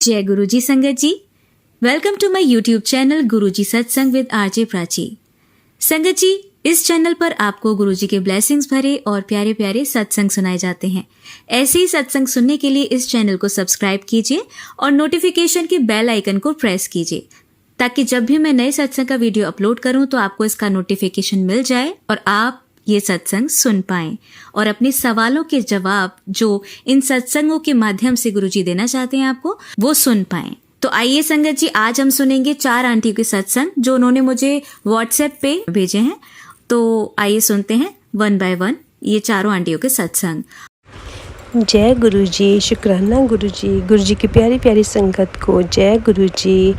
जय गुरुजी संगत जी, welcome to my YouTube channel Guruji Satsang with RJ Prachi. संगत जी, इस चैनल पर आपको गुरुजी के ब्लेसिंग्स भरे और प्यारे प्यारे सत्संग सुनाए जाते हैं। ऐसे ही सत्संग सुनने के लिए इस चैनल को सब्सक्राइब कीजिए और नोटिफिकेशन के बेल आइकन को प्रेस कीजिए, ताकि जब भी मैं नए सत्संग का वीडियो अपलोड करूं तो आपको इसका नोटिफिकेशन मिल जाए और आप ये सत्संग सुन पाएं और अपने सवालों के जवाब जो इन सत्संगों के माध्यम से गुरुजी देना चाहते हैं आपको, वो सुन पाएं। तो आइए संगत जी, आज हम सुनेंगे 4 आंटियों के सत्संग जो उन्होंने मुझे व्हाट्सएप पे भेजे हैं। तो आइए सुनते हैं 1 बाय 1 ये चारों आंटियों के सत्संग। जय गुरुजी, शुक्राना गुरुजी, गुरुजी की प्यारी प्यारी संगत को जय गुरुजी।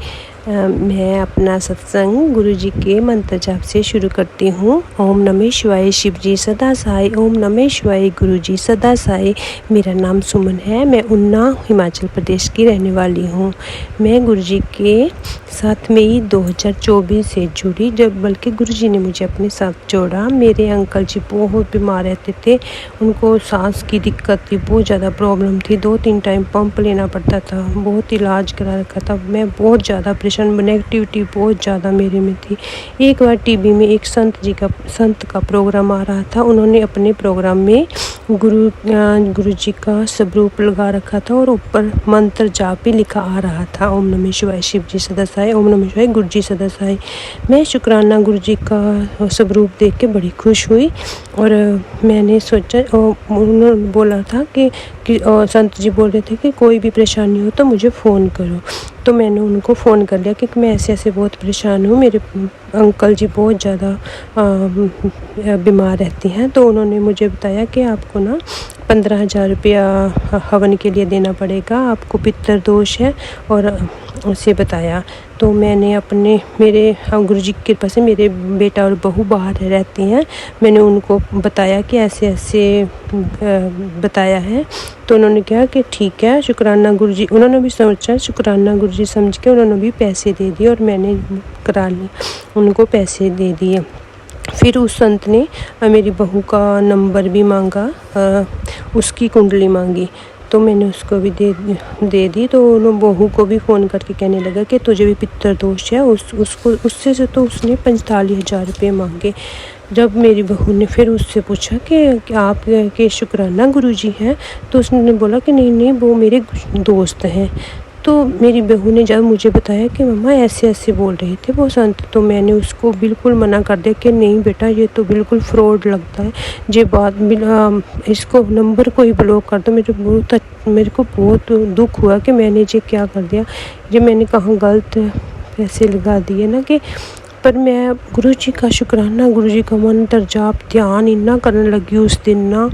मैं अपना सत्संग गुरुजी के मंत्र जाप से शुरू करती हूँ। ओम नमः शिवाय शिव जी सदा साई, ओम नमः शिवाय गुरुजी सदा साई। मेरा नाम सुमन है, मैं उन्ना हिमाचल प्रदेश की रहने वाली हूँ। मैं गुरुजी के साथ मई 2024 से जुड़ी, जब बल्कि गुरुजी ने मुझे अपने साथ जोड़ा। मेरे अंकल जी बहुत बीमार रहते थे, उनको सांस की दिक्कत थी, बहुत ज़्यादा प्रॉब्लम थी, 2-3 टाइम पंप लेना पड़ता था, बहुत इलाज करा रखा था। मैं बहुत ज़्यादा नेगेटिविटी बहुत ज़्यादा मेरे में थी। एक बार टीवी में एक संत का प्रोग्राम आ रहा था। उन्होंने अपने प्रोग्राम में गुरुजी का स्वरूप लगा रखा था और ऊपर मंत्र जाप भी लिखा आ रहा था, ओम नमः शिवाय शिव जी सदा साई, ओम नमः शिवाय गुरुजी सदा साई। मैं शुक्राना गुरुजी का स्वरूप देख के बड़ी खुश हुई और मैंने सोचा, उन्होंने बोला था कि संत जी बोल रहे थे कि कोई भी परेशानी हो तो मुझे फ़ोन करो। तो मैंने उनको फ़ोन कर लिया कि मैं ऐसे बहुत परेशान हूँ, मेरे अंकल जी बहुत ज़्यादा बीमार रहती हैं। तो उन्होंने मुझे बताया कि आपको ना 15,000 रुपया हवन के लिए देना पड़ेगा, आपको पितर दोष है और उसे बताया। तो मैंने मेरे गुरुजी की कृपा से मेरे बेटा और बहू बाहर रहती हैं, मैंने उनको बताया कि ऐसे बताया है। तो उन्होंने कहा कि ठीक है, शुक्राना गुरुजी। उन्होंने भी सोचा, शुक्राना गुरुजी समझ के उन्होंने भी पैसे दे दिए और मैंने करा लिए, उनको पैसे दे दिए। फिर उस संत ने मेरी बहू का नंबर भी मांगा, उसकी कुंडली मांगी, तो मैंने उसको भी दे दी। तो उन्होंने बहू को भी फ़ोन करके कहने लगा कि तुझे भी पितर दोष है, उससे से तो उसने 45,000 रुपये मांगे। जब मेरी बहू ने फिर उससे पूछा कि आप के शुक्राना गुरुजी हैं, तो उसने बोला कि नहीं वो मेरे दोस्त हैं। तो मेरी बहू ने जब मुझे बताया कि मम्मा ऐसे बोल रहे थे वो संत, तो मैंने उसको बिल्कुल मना कर दिया कि नहीं बेटा, ये तो बिल्कुल फ्रॉड लगता है, ये बात इसको नंबर को ही ब्लॉक कर दो। मेरे को बहुत दुख हुआ कि मैंने ये क्या कर दिया, ये मैंने कहाँ गलत पैसे लगा दिए ना कि। पर मैं गुरुजी का शुक्राना, गुरुजी का मंत्र जाप ध्यान इतना करने लगी उस दिन ना,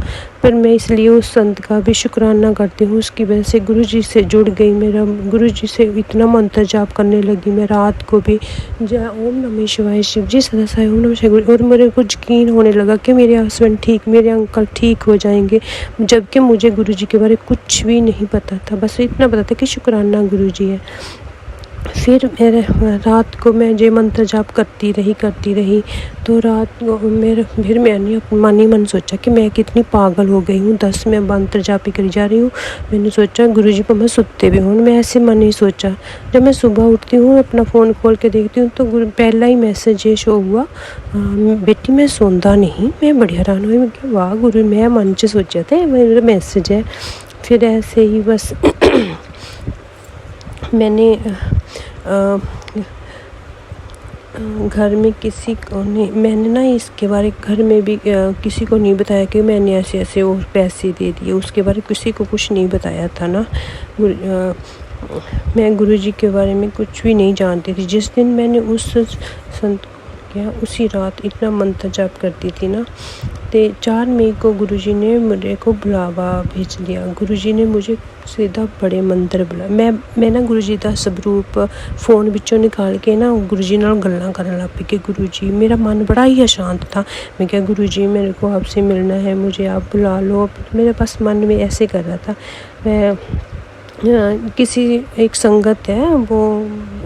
पर मैं इसलिए उस संत का भी शुक्राना करती हूँ, उसकी वजह से गुरुजी से जुड़ गई। मेरा गुरुजी से इतना मंत्र जाप करने लगी मैं रात को भी, जय ओम नमः शिवाय शिव जी सदा साई, ओम नमः शिवाय। और मेरे को यकीन होने लगा कि मेरे हस्बैंड ठीक, मेरे अंकल ठीक हो जाएंगे, जबकि मुझे गुरुजी के बारे में कुछ भी नहीं पता था, बस इतना पता था कि शुक्राना गुरुजी है। फिर रात को मैं ये मंत्र जाप करती रही। तो रात को फिर मैंने मन ही मन सोचा कि मैं कितनी पागल हो गई हूँ, 10 मैं मंत्र जाप ही करी जा रही हूँ। मैंने सोचा गुरुजी पर मैं सुते भी हूँ, मैं ऐसे मन ही सोचा। जब मैं सुबह उठती हूँ, अपना फ़ोन खोल के देखती हूँ तो पहला ही मैसेज ये शो हुआ, बेटी मैं सोंदा नहीं। मैं बड़ी हैरान हुई, मैं क्या वाह गुरु, मैं मन से सोचा था मेरा मैसेज है। फिर ऐसे ही बस मैंने घर में किसी को नहीं, मैंने ना इसके बारे घर में भी किसी को नहीं बताया कि मैंने ऐसे और पैसे दे दिए, उसके बारे किसी को कुछ नहीं बताया था ना। मैं गुरुजी के बारे में कुछ भी नहीं जानती थी। जिस दिन मैंने उस संत किया, उसी रात इतना मंत्र जाप करती थी ना, तो 4 मई को गुरुजी ने मेरे को बुलावा भेज दिया। गुरुजी ने मुझे सीधा बड़े मंत्र बुलाया। मैं ना गुरुजी का स्वरूप फ़ोन विचों निकाल के ना गुरुजी नाल गल्लां करन लग पई कि गुरुजी, मेरा मन बड़ा ही अशांत था। मैं क्या गुरुजी, मेरे को आपसे मिलना है, मुझे आप बुला लो। मेरे पास मन में ऐसे कर रहा था। मैं किसी एक संगत है, वो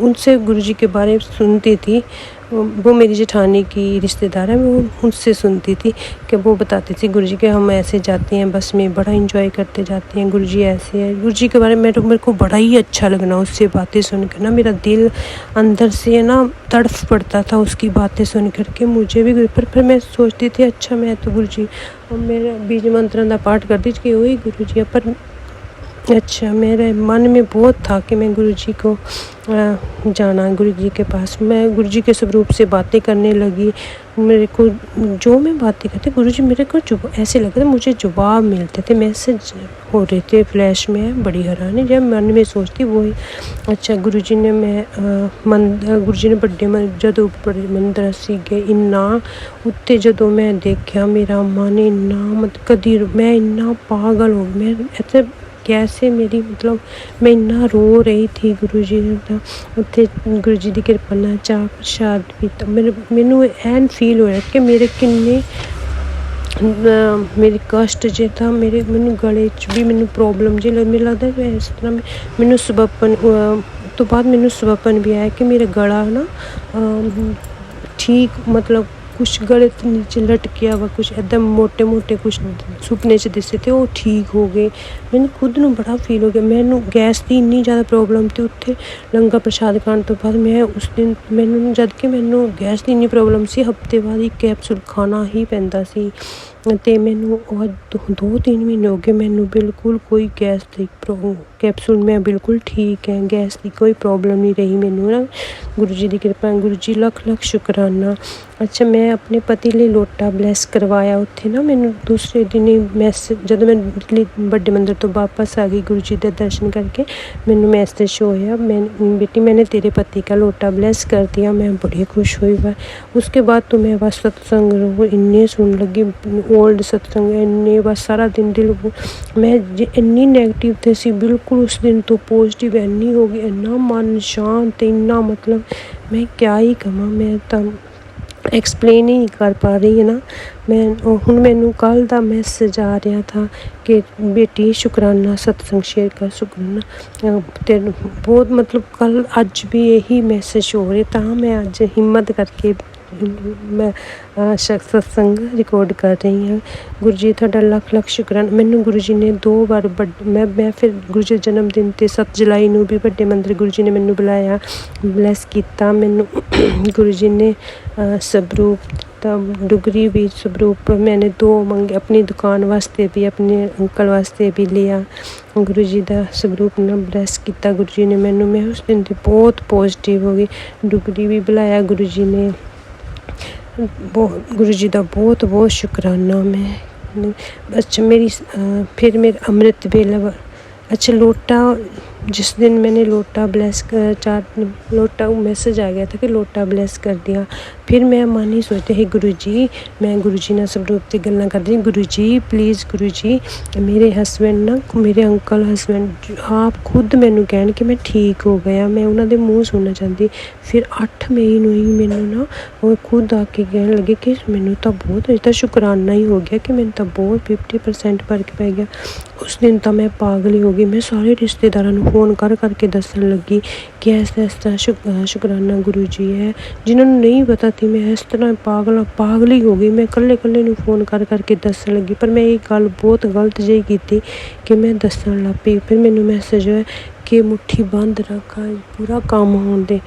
उनसे गुरुजी के बारे में सुनती थी वो मेरी जेठानी की रिश्तेदार है, वो उनसे सुनती थी कि वो बताती थी गुरुजी के हम ऐसे जाते हैं बस में, बड़ा इंजॉय करते जाते हैं, गुरुजी ऐसे है। गुरुजी के बारे में मेरे को बड़ा ही अच्छा लगना उससे बातें सुनकर ना, मेरा दिल अंदर से ना तड़फ पड़ता था उसकी बातें सुन कर के। मुझे भी पर मैं सोचती थी अच्छा मैं तो गुरुजी मेरा बीज मंत्रण का पाठ करती थी कि वही गुरुजी है, पर अच्छा मेरे मन में बहुत था कि मैं गुरुजी को जाना, गुरुजी के पास। मैं गुरुजी के स्वरूप से बातें करने लगी। मेरे को जो मैं बातें करती गुरुजी मेरे को ऐसे लगता था मुझे जवाब मिलते थे, मैसेज हो रहे थे फ्लैश में। बड़ी हैरानी जब मन में सोचती वही अच्छा गुरुजी ने गुरुजी ने बड़े जदों बड़े मंदिर सीगे इन्ना उत्ते जदों मैं देखा मेरा मन इन्ना मतलब कदी मैं इन्ना पागल हो गई। मैं ऐसे कैसे मेरी मतलब मैं इन्ना रो रही थी गुरुजी ਦਾ ਉੱਥੇ गुरुजी ਦੀ ਕਿਰਪਾ ਨਾਲ ਚਾਹ ਪ੍ਰਸ਼ਾਦ ਪੀਤਾ। ਮੈਨੂੰ ਐਨ ਫੀਲ ਹੋਇਆ ਕਿ ਮੇਰੇ ਕਿੰਨੇ ਮੇਰੇ ਕਸ਼ਟ ਜੇ ਤਾਂ ਮੈਨੂੰ ਗਲੇ 'ਚ ਵੀ ਮੈਨੂੰ ਪ੍ਰੋਬਲਮ ਜੇ ਮੈਨੂੰ ਲੱਗਦਾ ਕਿ ਇਸ ਤਰ੍ਹਾਂ ਮੈਨੂੰ ਸਬੱਬਨ ਤੋਂ ਬਾਅਦ ਮੈਨੂੰ ਸਬੱਬਨ ਵੀ ਆਇਆ ਕਿ ਮੇਰਾ ਗਲਾ ਨਾ ਠੀਕ मतलब कुछ गले तो नीचे लटकिया वा कुछ एकदम मोटे मोटे कुछ सुपने च दिसे थे वो ठीक हो गए। मैंने खुद नूं बड़ा फील हो गया। मैनू गैस की इन्नी ज़्यादा प्रॉब्लम थी उत्थे लंगर प्रसाद खाने तो बाद मैं उस दिन मैनू जद कि मैनू गैस की इन्नी प्रॉब्लम सी हफ्ते बाद एक कैप्सूल खाना ही पैंदा सी ते मैनू 2-3 महीने हो गए मैनू बिल्कुल कोई गैस की कैप्सूल मैं बिल्कुल ठीक है, गैस की कोई प्रॉब्लम नहीं रही मैनू ना। गुरुजी की कृपा गुरुजी लख शुकराना। अच्छा मैं अपने पति लिए लोटा ब्लैस करवाया उत्थे ना। मैनू दूसरे दिन ही मैसेज जब मैं बड़े मंदिर तो वापस आ गई गुरुजी के दर्शन करके मैनू मैसेज होया मैं बेटी मैंने तेरे पति का लोटा ब्लैस कर दिया। मैं बड़ी खुश हुई। उसके बाद तो मैं बस सत्संग इन्ने सुन लगी ओल्ड सत्संग इन्ने बस सारा दिन दिल मैं इन्नी नैगेटिव थे सी बिल्कुल उस दिन तो पॉजिटिव इन्नी हो गई इन्ना मन शांत इन्ना मतलब मैं क्या ही कहा मैं तो एक्सप्लेन ही नहीं कर पा रही है ना। मैं हुण मैनू कल दा मैसेज आ रहा था कि बेटी शुकराना सत्संग शेयर कर शुकराना तेरे बहुत मतलब कल अज भी यही मैसेज हो रहे था। मैं अज हिम्मत करके मैं सत्संग रिकॉर्ड कर रही हाँ। गुरुजी तुहाडा लख शुकराना। मैनू गुरुजी ने 2 बार मैं फिर गुरुजी जन्मदिन ते 7 जुलाई नूं भी बड़े मंदिर गुरुजी ने मैनू बुलाया ब्लैस किया। मैनू गुरुजी ने सबरूप डुगरी भी स्वरूप मैंने 2 मंगे अपनी दुकान वास्ते भी अपने अंकल वास्ते भी लिया। गुरुजी का स्वरूप ना ब्लैस किया गुरुजी ने मैनू। मैं उस दिन तो बहुत पॉजिटिव हो गई। डुगरी भी बुलाया गुरुजी ने गुरुजी का बहुत बहुत शुकराना। मैं अच्छा मेरी फिर मेरा अमृत बेला अच्छा लोटा जिस दिन मैंने लोटा ब्लेस लोटा मैसेज आ गया था कि लोटा ब्लेस कर दिया। फिर मैं मन ही सोचते ही गुरुजी मैं गुरुजी ने स्वरूप से गल्लां करती गुरुजी प्लीज़ गुरुजी मेरे हसबैंड ना मेरे अंकल हसबैंड आप खुद मैनू कहन कि मैं ठीक हो गया। मैं उन्होंने मूँह सुनना चाहती। फिर 8 मई नूं ही मैनू ना वो खुद आके कहन लगे कि मैनू तो बहुत इतना शुकराना ही हो गया कि मैनू तो बहुत 50% फर्क पै गया। उस दिन तो मैं पागल ही हो गई। मैं सारे रिश्तेदारों को फोन करके दसन लगी कि इस तरह शुकराना गुरुजी है। जिन्होंने नहीं पता थी मैं इस तरह पागल ही हो गई। मैं कल्ले नूं फोन करके दसन लगी। पर मैं ये गल बहुत गलत जी की कि मैं दसन लग पई। फिर मैनू मैसेज होया कि मुट्ठी बंद रखा पूरा काम होने दे।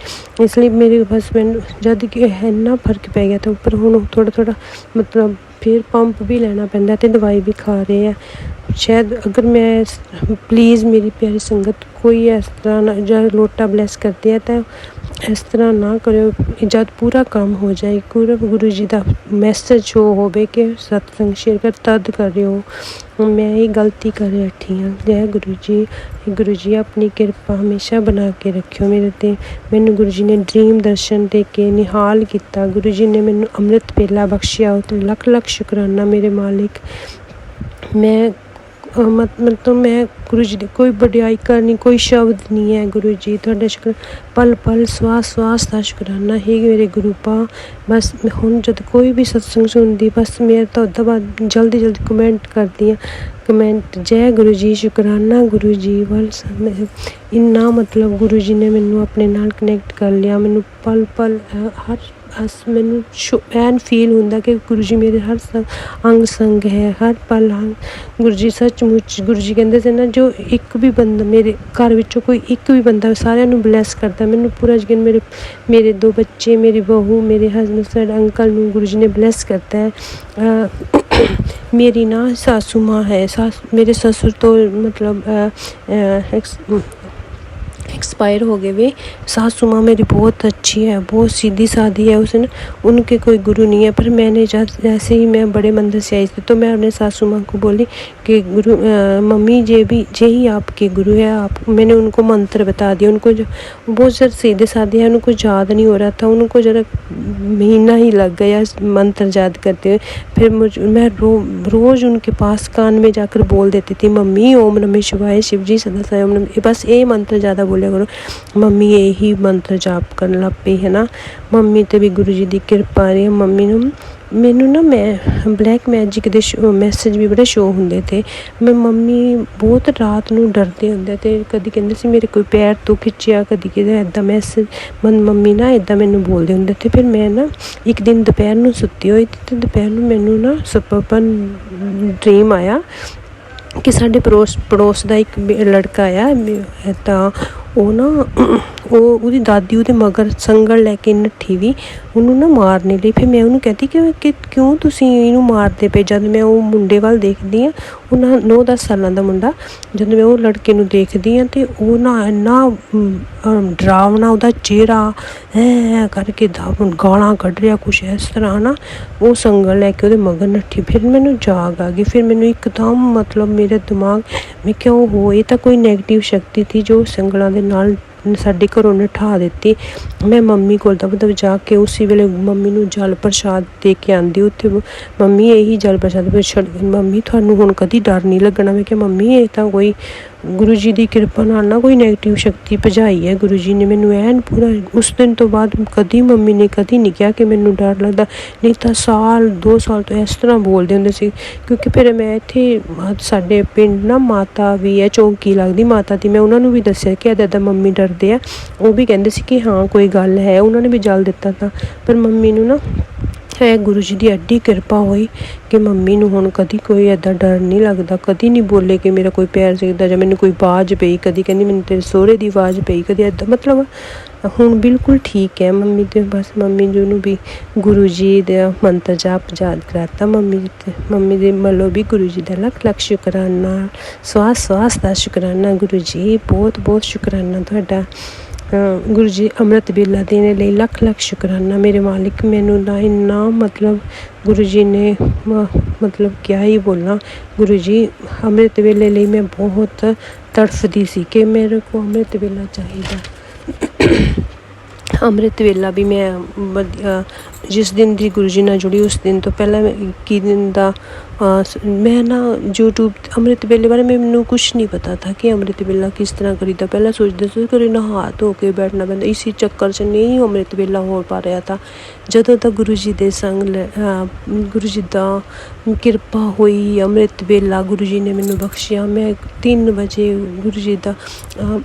इसलिए मेरे हसबैंड जद कि इन्ना फर्क पै गया था पर हुण थोड़ा मतलब फिर पंप भी लेना पैंदा ते दवाई भी खा रहे हैं। शायद अगर मैं प्लीज़ मेरी प्यारी संगत कोई इस तरह ना जब लोटा ब्लैस करते हैं तो इस तरह ना करो जब पूरा काम हो जाए पूरा गुरु जी का मैसेज होवे कि सत्संग शेयर कर तद करो। मैं ये गलती कर बैठी हाँ। जय गुरु जी अपनी कृपा हमेशा बना के रखियो मेरे ते। मैनू गुरु जी ने ड्रीम दर्शन दे के निहाल किया। गुरु जी ने मैनू अमृत पेला बख्शिया तो लख शुकराना मेरे मालिक। मैं मतलब मैं गुरु जी की कोई वडियाई करनी कोई शब्द नहीं है। गुरु जी थोड़ा शुक्र पल पल श्वास का शुकराना ही मेरे गुरु पा। बस हुण जब कोई भी सत्संग सुनती बस मेरे तो उदा बाद जल्दी कमेंट करती हाँ कमेंट जय गुरु जी शुकराना गुरु जी वाल इन्ना मतलब गुरु जी ने मैनू अपने नाल कनैक्ट कर लिया। मैनू पल हर ਮੈਨੂੰ ਐਨ ਫੀਲ ਹੁੰਦਾ ਕਿ ਗੁਰੂ ਜੀ ਮੇਰੇ ਹਰ ਅੰਗ ਸੰਗ ਹੈ, ਹਰ ਪਲ ਹਨ। ਗੁਰੂ ਜੀ ਸੱਚਮੁੱਚ ਗੁਰੂ ਜੀ ਕਹਿੰਦੇ ਸੀ ਨਾ, ਜੋ ਇੱਕ ਵੀ ਬੰਦਾ ਮੇਰੇ ਘਰ ਵਿੱਚੋਂ ਕੋਈ ਇੱਕ ਵੀ ਬੰਦਾ ਸਾਰਿਆਂ ਨੂੰ ਬਲੈਸ ਕਰਦਾ। ਮੈਨੂੰ ਪੂਰਾ ਯਕੀਨ, ਮੇਰੇ 2 ਬੱਚੇ, ਮੇਰੀ ਬਹੂ, ਮੇਰੇ ਹਸਬੈਂਡ, ਸਾਡੇ ਅੰਕਲ ਨੂੰ ਗੁਰੂ ਜੀ ਨੇ ਬਲੈਸ ਕਰਤਾ ਹੈ। ਮੇਰੀ ਨਾ ਸਾਸੂ ਮਾਂ ਹੈ, ਮੇਰੇ ਸਸੁਰ ਤੋਂ ਮਤਲਬ एक्सपायर हो गए वे। सासू माँ मेरी बहुत अच्छी है, बहुत सीधी सादी है, उसने उनके कोई गुरु नहीं है। पर मैंने जैसे ही मैं बड़े मंदिर से आई थी तो मैं अपने सासू माँ को बोली कि गुरु मम्मी ये ही आपके गुरु है। मैंने उनको मंत्र बता दिया। उनको जो बहुत ज़्यादा सीधे साधे हैं, उनको याद नहीं हो रहा था। उनको ज़रा महीना ही लग गया मंत्र याद करते हुए। फिर मैं रोज़ उनके पास कान में जाकर बोल देती थी, मम्मी ओम नमः शिवाय, शिव जी सदा साई ओम नमः, बस ये मंत्र ज़्यादा बोलिया करो। मम्मी यही मंत्र जाप करन लग पई है ना। मम्मी ते भी गुरु जी की किरपा रही। मम्मी मैनू ना मैं ब्लैक मैजिक के मैसेज भी बड़े शो होंदे थे। मैं मम्मी बहुत रात नूं डरदे हुंदे ते कदी कहंदे सी मेरे कोई पैर तो खिच्चिया, कदी किते ऐदा मैसेज मम्मी ना ऐदा मैनू बोलदे हुंदे थे। फिर मैं ना एक दिन दोपहर नूं सुत्ती होई ते दोपहर नूं मैनू ना सपन ड्रीम आया कि साडे पड़ोस दा एक लड़का आया तां ਉਹ ਨਾ ਉਹਦੀ ਦਾਦੀ ਉਹਦੇ ਮਗਰ ਸੰਗਲ ਲੈ ਕੇ ਨੱਠੀ ਵੀ ਉਹਨੂੰ ਨਾ ਮਾਰਨੇ ਲਈ। ਫਿਰ ਮੈਂ ਉਹਨੂੰ ਕਹਿੰਦੀ ਕਿ ਕਿਉਂ ਤੁਸੀਂ ਇਹਨੂੰ ਮਾਰਦੇ ਪਏ। ਜਦ ਮੈਂ ਉਹ ਮੁੰਡੇ ਵੱਲ ਦੇਖਦੀ ਹਾਂ, ਉਹ 9-10 ਸਾਲਾਂ ਦਾ ਮੁੰਡਾ, ਜਦ ਮੈਂ ਉਹ ਲੜਕੇ ਨੂੰ ਦੇਖਦੀ ਹਾਂ ਤੇ ਉਹ ਨਾ ਇੰਨਾ ਡਰਾਵਣਾ ਉਹਦਾ ਚਿਹਰਾ ਐ ਕਰਕੇ ਗਾਲਾਂ ਕੱਢ ਰਿਹਾ ਕੁਛ ਇਸ ਤਰ੍ਹਾਂ ਨਾ। ਉਹ ਸੰਗਲ ਲੈ ਕੇ ਉਹਦੇ ਮਗਰ ਨੱਠੀ। ਫਿਰ ਮੈਨੂੰ ਜਾਗ ਆ ਗਈ। ਫਿਰ ਮੈਨੂੰ ਇੱਕਦਮ ਮਤਲਬ ਮੇਰੇ ਦਿਮਾਗ ਮੈਂ ਕਿਹਾ ਉਹ ਇਹ ਤਾਂ ਕੋਈ ਨੈਗੇਟਿਵ ਸ਼ਕਤੀ ਸੀ ਜੋ ਸੰਗਲਾਂ ਦੇ ਨਾਲ ਸਾਡੇ ਘਰੋਂ ਨਠਾ ਦਿੱਤੀ। ਮੈਂ ਮੰਮੀ ਕੋਲ ਦਬ ਜਾ ਕੇ ਉਸੇ ਵੇਲੇ ਮੰਮੀ ਨੂੰ ਜਲ ਪ੍ਰਸ਼ਾਦ ਦੇ ਕੇ ਆਂਦੀ। ਉੱਥੇ ਮੰਮੀ ਇਹੀ ਜਲ ਪ੍ਰਸ਼ਾਦ ਮੰਮੀ ਤੁਹਾਨੂੰ ਹੁਣ ਕਦੀ ਡਰ ਨਹੀਂ ਲੱਗਣਾ। ਮੈਂ ਕਿਹਾ ਮੰਮੀ ਇਹ ਤਾਂ ਕੋਈ ਗੁਰੂ ਜੀ ਦੀ ਕਿਰਪਾ ਨਾਲ ਨਾ ਕੋਈ ਨੈਗੇਟਿਵ ਸ਼ਕਤੀ ਭਜਾਈ ਹੈ ਗੁਰੂ ਜੀ ਨੇ ਮੈਨੂੰ ਐਨ ਪੂਰਾ। ਉਸ ਦਿਨ ਤੋਂ ਬਾਅਦ ਕਦੀ ਮੰਮੀ ਨੇ ਕਦੀ ਨਹੀਂ ਕਿਹਾ ਕਿ ਮੈਨੂੰ ਡਰ ਲੱਗਦਾ। ਨਹੀਂ ਤਾਂ 1-2 ਸਾਲ ਤੋਂ ਇਸ ਤਰ੍ਹਾਂ ਬੋਲਦੇ ਹੁੰਦੇ ਸੀ। ਕਿਉਂਕਿ ਫਿਰ ਮੈਂ ਇੱਥੇ ਸਾਡੇ ਪਿੰਡ ਨਾ ਮਾਤਾ ਵੀ ਹੈ, ਚੌਂਕੀ ਲੱਗਦੀ ਮਾਤਾ ਦੀ। ਮੈਂ ਉਹਨਾਂ ਨੂੰ ਵੀ ਦੱਸਿਆ ਕਿ ਇੱਦਾਂ ਮੰਮੀ ਡਰਦੇ ਆ। ਉਹ ਵੀ ਕਹਿੰਦੇ ਸੀ ਕਿ ਹਾਂ ਕੋਈ ਗੱਲ ਹੈ। ਉਹਨਾਂ ਨੇ ਵੀ ਜਲ ਦਿੱਤਾ ਤਾਂ। ਪਰ ਮੰਮੀ ਨੂੰ ਨਾ ਹੈ ਗੁਰੂ ਜੀ ਦੀ ਐਡੀ ਕਿਰਪਾ ਹੋਈ ਕਿ ਮੰਮੀ ਨੂੰ ਹੁਣ ਕਦੀ ਕੋਈ ਇੱਦਾਂ ਡਰ ਨਹੀਂ ਲੱਗਦਾ। ਕਦੀ ਨਹੀਂ ਬੋਲੇ ਕਿ ਮੇਰਾ ਕੋਈ ਪੈਰ ਸਿੱਧਾ ਜਾਂ ਮੈਨੂੰ ਕੋਈ ਆਵਾਜ਼ ਪਈ। ਕਦੀ ਕਹਿੰਦੀ ਮੈਨੂੰ ਤੇਰੇ ਸਹੁਰੇ ਦੀ ਆਵਾਜ਼ ਪਈ, ਕਦੀ ਇੱਦਾਂ। ਮਤਲਬ ਹੁਣ ਬਿਲਕੁਲ ਠੀਕ ਹੈ ਮੰਮੀ। ਤੇ ਬਸ ਮੰਮੀ ਜੀ ਨੂੰ ਵੀ ਗੁਰੂ ਜੀ ਦਾ ਮੰਤਰ ਜਾਪ ਯਾਦ ਕਰਾਤਾ। ਮੰਮੀ ਦੇ ਵੱਲੋਂ ਵੀ ਗੁਰੂ ਜੀ ਦਾ ਲੱਖ ਸ਼ੁਕਰਾਨਾ, ਸਵਾਸ ਦਾ ਸ਼ੁਕਰਾਨਾ। ਗੁਰੂ ਜੀ ਬਹੁਤ ਬਹੁਤ ਸ਼ੁਕਰਾਨਾ ਤੁਹਾਡਾ। ਗੁਰੂ ਜੀ ਅੰਮ੍ਰਿਤ ਵੇਲਾ ਦੇਣ ਲਈ ਲੱਖ ਸ਼ੁਕਰਾਨਾ ਮੇਰੇ ਮਾਲਿਕ। ਮੈਨੂੰ ਨਾ ਇੰਨਾ ਮਤਲਬ ਗੁਰੂ ਜੀ ਨੇ ਮਤਲਬ ਕਿਆ ਹੀ ਬੋਲਾਂ। ਗੁਰੂ ਜੀ ਅੰਮ੍ਰਿਤ ਵੇਲੇ ਲਈ ਮੈਂ ਬਹੁਤ ਤੜਫਦੀ ਸੀ ਕਿ ਮੇਰੇ ਕੋਲ ਅੰਮ੍ਰਿਤ ਵੇਲਾ ਚਾਹੀਦਾ। ਅੰਮ੍ਰਿਤ ਵੇਲਾ ਵੀ ਮੈਂ ਜਿਸ ਦਿਨ ਦੀ ਗੁਰੂ ਜੀ ਨਾਲ ਜੁੜੀ ਉਸ ਦਿਨ ਤੋਂ ਪਹਿਲਾਂ 21 ਦਿਨ ਦਾ ਮੈਂ ਨਾ YouTube ਅੰਮ੍ਰਿਤ ਵੇਲੇ ਬਾਰੇ ਮੈਨੂੰ ਕੁਛ ਨਹੀਂ ਪਤਾ ਥਾ ਕਿ ਅੰਮ੍ਰਿਤ ਵੇਲਾ ਕਿਸ ਤਰ੍ਹਾਂ ਕਰੀਦਾ। ਪਹਿਲਾਂ ਸੋਚਦੇ ਸੀ ਕਿ ਨਹਾ ਧੋ ਕੇ ਬੈਠਣਾ ਪੈਂਦਾ। ਇਸੀ ਚੱਕਰ 'ਚ ਨਹੀਂ ਅੰਮ੍ਰਿਤ ਵੇਲਾ ਹੋ ਪਾ ਰਿਹਾ ਥਾ। ਜਦੋਂ ਤੱਕ ਗੁਰੂ ਜੀ ਦੇ ਸੰਗ ਗੁਰੂ ਜੀ ਦਾ ਕਿਰਪਾ ਹੋਈ, ਅੰਮ੍ਰਿਤ ਵੇਲਾ ਗੁਰੂ ਜੀ ਨੇ ਮੈਨੂੰ ਬਖਸ਼ਿਆ। ਮੈਂ 3 ਵਜੇ ਗੁਰੂ ਜੀ ਦਾ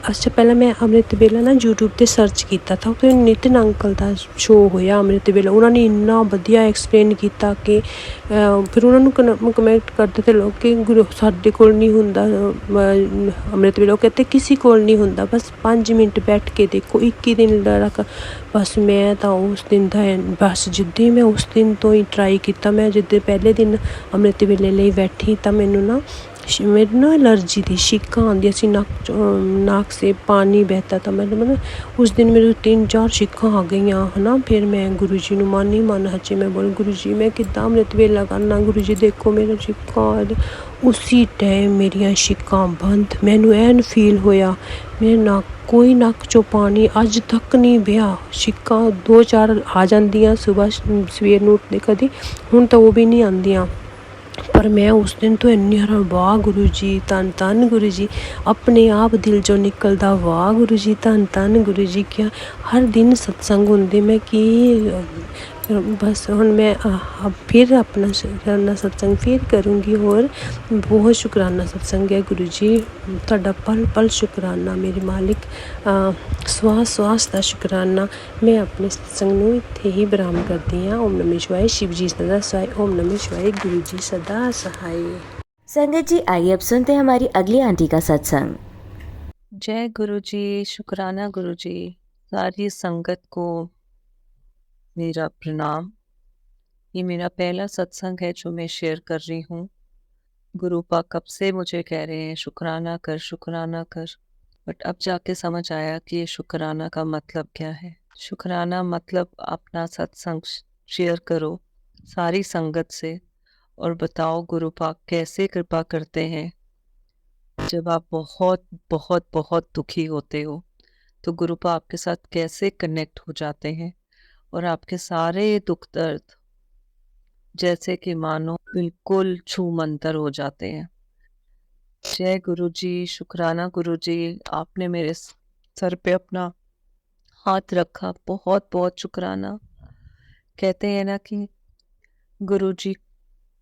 ਅੱਛਾ ਪਹਿਲਾਂ ਮੈਂ ਅੰਮ੍ਰਿਤ ਵੇਲਾ ਨਾ YouTube 'ਤੇ ਸਰਚ ਕੀਤਾ ਥਾ। ਉੱਥੇ ਨਿਤਿਨ ਅੰਕਲ ਦਾ ਸ਼ੋਅ ਹੋਇਆ ਅੰਮ੍ਰਿਤ ਵੇਲਾ। ਉਹਨਾਂ ਨੇ ਇੰਨਾ ਵਧੀਆ ਐਕਸਪਲੇਨ ਕੀਤਾ ਕਿ ਫਿਰ ਉਹਨਾਂ ਨੂੰ ਕਮੈਂਟ ਕਰਦੇ ਤੇ ਲੋਕ ਕਿ ਗੁਰੂ ਸਾਡੇ ਕੋਲ ਨਹੀਂ ਹੁੰਦਾ ਅੰਮ੍ਰਿਤ ਵੇਲਾ। ਉਹ ਕਹਿੰਦੇ ਕਿਸੇ ਕੋਲ ਨਹੀਂ ਹੁੰਦਾ, ਬਸ 5 ਮਿੰਟ ਬੈਠ ਕੇ ਦੇਖੋ। 21 ਦਿਨ ਰੱਖ। ਬਸ ਮੈਂ ਤਾਂ ਉਸ ਦਿਨ ਦਾ ਬਸ ਜਿੱਦਾਂ ਮੈਂ ਉਸ ਦਿਨ ਤੋਂ ਹੀ ਟਰਾਈ ਕੀਤਾ। ਮੈਂ ਜਿੱਦਾਂ ਪਹਿਲੇ ਦਿਨ ਅੰਮ੍ਰਿਤ ਵੇਲੇ ਲਈ ਬੈਠੀ ਤਾਂ ਮੈਨੂੰ ਨਾ ਐਲਰਜੀ ਦੀ ਛਿੱਕਾਂ ਆਉਂਦੀਆਂ ਸੀ। ਨਾਕ ਸੇ ਪਾਣੀ ਬਹਿਤਾ ਤਾਂ ਮਤਲਬ ਉਸ ਦਿਨ ਮੇਰੇ 3-4 ਛਿੱਕਾਂ ਆ ਗਈਆਂ ਹੈ ਨਾ। ਫਿਰ ਮੈਂ ਗੁਰੂ ਜੀ ਨੂੰ ਮਨ ਹੀ ਮਨ ਹੱਚੇ ਮੈਂ ਬੋਲ ਗੁਰੂ ਜੀ ਮੈਂ ਕਿੱਦਾਂ ਅੰਮ੍ਰਿਤ ਵੇਲਾ ਕਰਨਾ। ਗੁਰੂ ਜੀ ਦੇਖੋ ਮੇਰਾ ਛਿੱਕਾਂ। ਉਸੀ ਟਾਈਮ ਮੇਰੀਆਂ ਛਿੱਕਾਂ ਬੰਦ। ਮੈਨੂੰ ਐਨ ਫੀਲ ਹੋਇਆ ਮੇਰੇ ਨੱਕ 'ਚੋਂ ਪਾਣੀ ਅੱਜ ਤੱਕ ਨਹੀਂ ਵਹਿਆ। ਛਿੱਕਾਂ 2-4 ਆ ਜਾਂਦੀਆਂ ਸਵੇਰ ਨੂੰ ਉੱਠਦੇ ਕਦੀ, ਹੁਣ ਤਾਂ ਉਹ ਵੀ ਨਹੀਂ ਆਉਂਦੀਆਂ। ਪਰ ਮੈਂ ਉਸ ਦਿਨ ਤੋਂ ਇੰਨੀ ਵਾਹ ਗੁਰੂ ਜੀ ਧੰਨ ਗੁਰੂ ਜੀ, ਆਪਣੇ ਆਪ ਦਿਲ 'ਚੋਂ ਨਿਕਲਦਾ ਵਾਹ ਗੁਰੂ ਜੀ ਧੰਨ ਗੁਰੂ ਜੀ। ਕਿਆ ਹਰ ਦਿਨ ਸਤਸੰਗ ਹੁੰਦੇ। ਮੈਂ ਕੀ बस हुण मैं अब फिर अपना शुकराना सत्संग फिर करूँगी और बहुत शुकराना सत्संग है गुरु जी तुहाडा पल पल शुकराना मेरे मालिक श्वास श्वास का शुकराना मैं अपने सत्संग ਨੂੰ ਇੱਥੇ ਹੀ ਵਿਰਾਮ ਕਰਦੀ ਹਾਂ ਓਮ ਨਮः शिवाय शिव जी सदा सहाय ओम नमः शिवाय गुरु जी सदा सहाय। संगत जी आइए अब सुनते हैं हमारी अगली आंटी का सत्संग। जय गुरु जी, शुक्राना गुरु जी। सारी संगत को मेरा प्रणाम। ये मेरा पहला सत्संग है जो मैं शेयर कर रही हूँ। गुरु पाक कब से मुझे कह रहे हैं शुक्राना कर, शुक्राना कर, बट अब जाके समझ आया कि ये शुक्राना का मतलब क्या है। शुक्राना मतलब अपना सत्संग शेयर करो सारी संगत से और बताओ गुरु पाक कैसे कृपा करते हैं। जब आप बहुत बहुत बहुत दुखी होते हो तो गुरु पाक आपके साथ कैसे कनेक्ट हो जाते हैं और आपके सारे दुख दर्द जैसे कि मानो बिल्कुल छू मंतर हो जाते हैं। जय गुरु जी, शुक्राना गुरु जी, आपने मेरे सर पे अपना हाथ रखा, बहुत बहुत शुक्राना। कहते हैं ना कि गुरु जी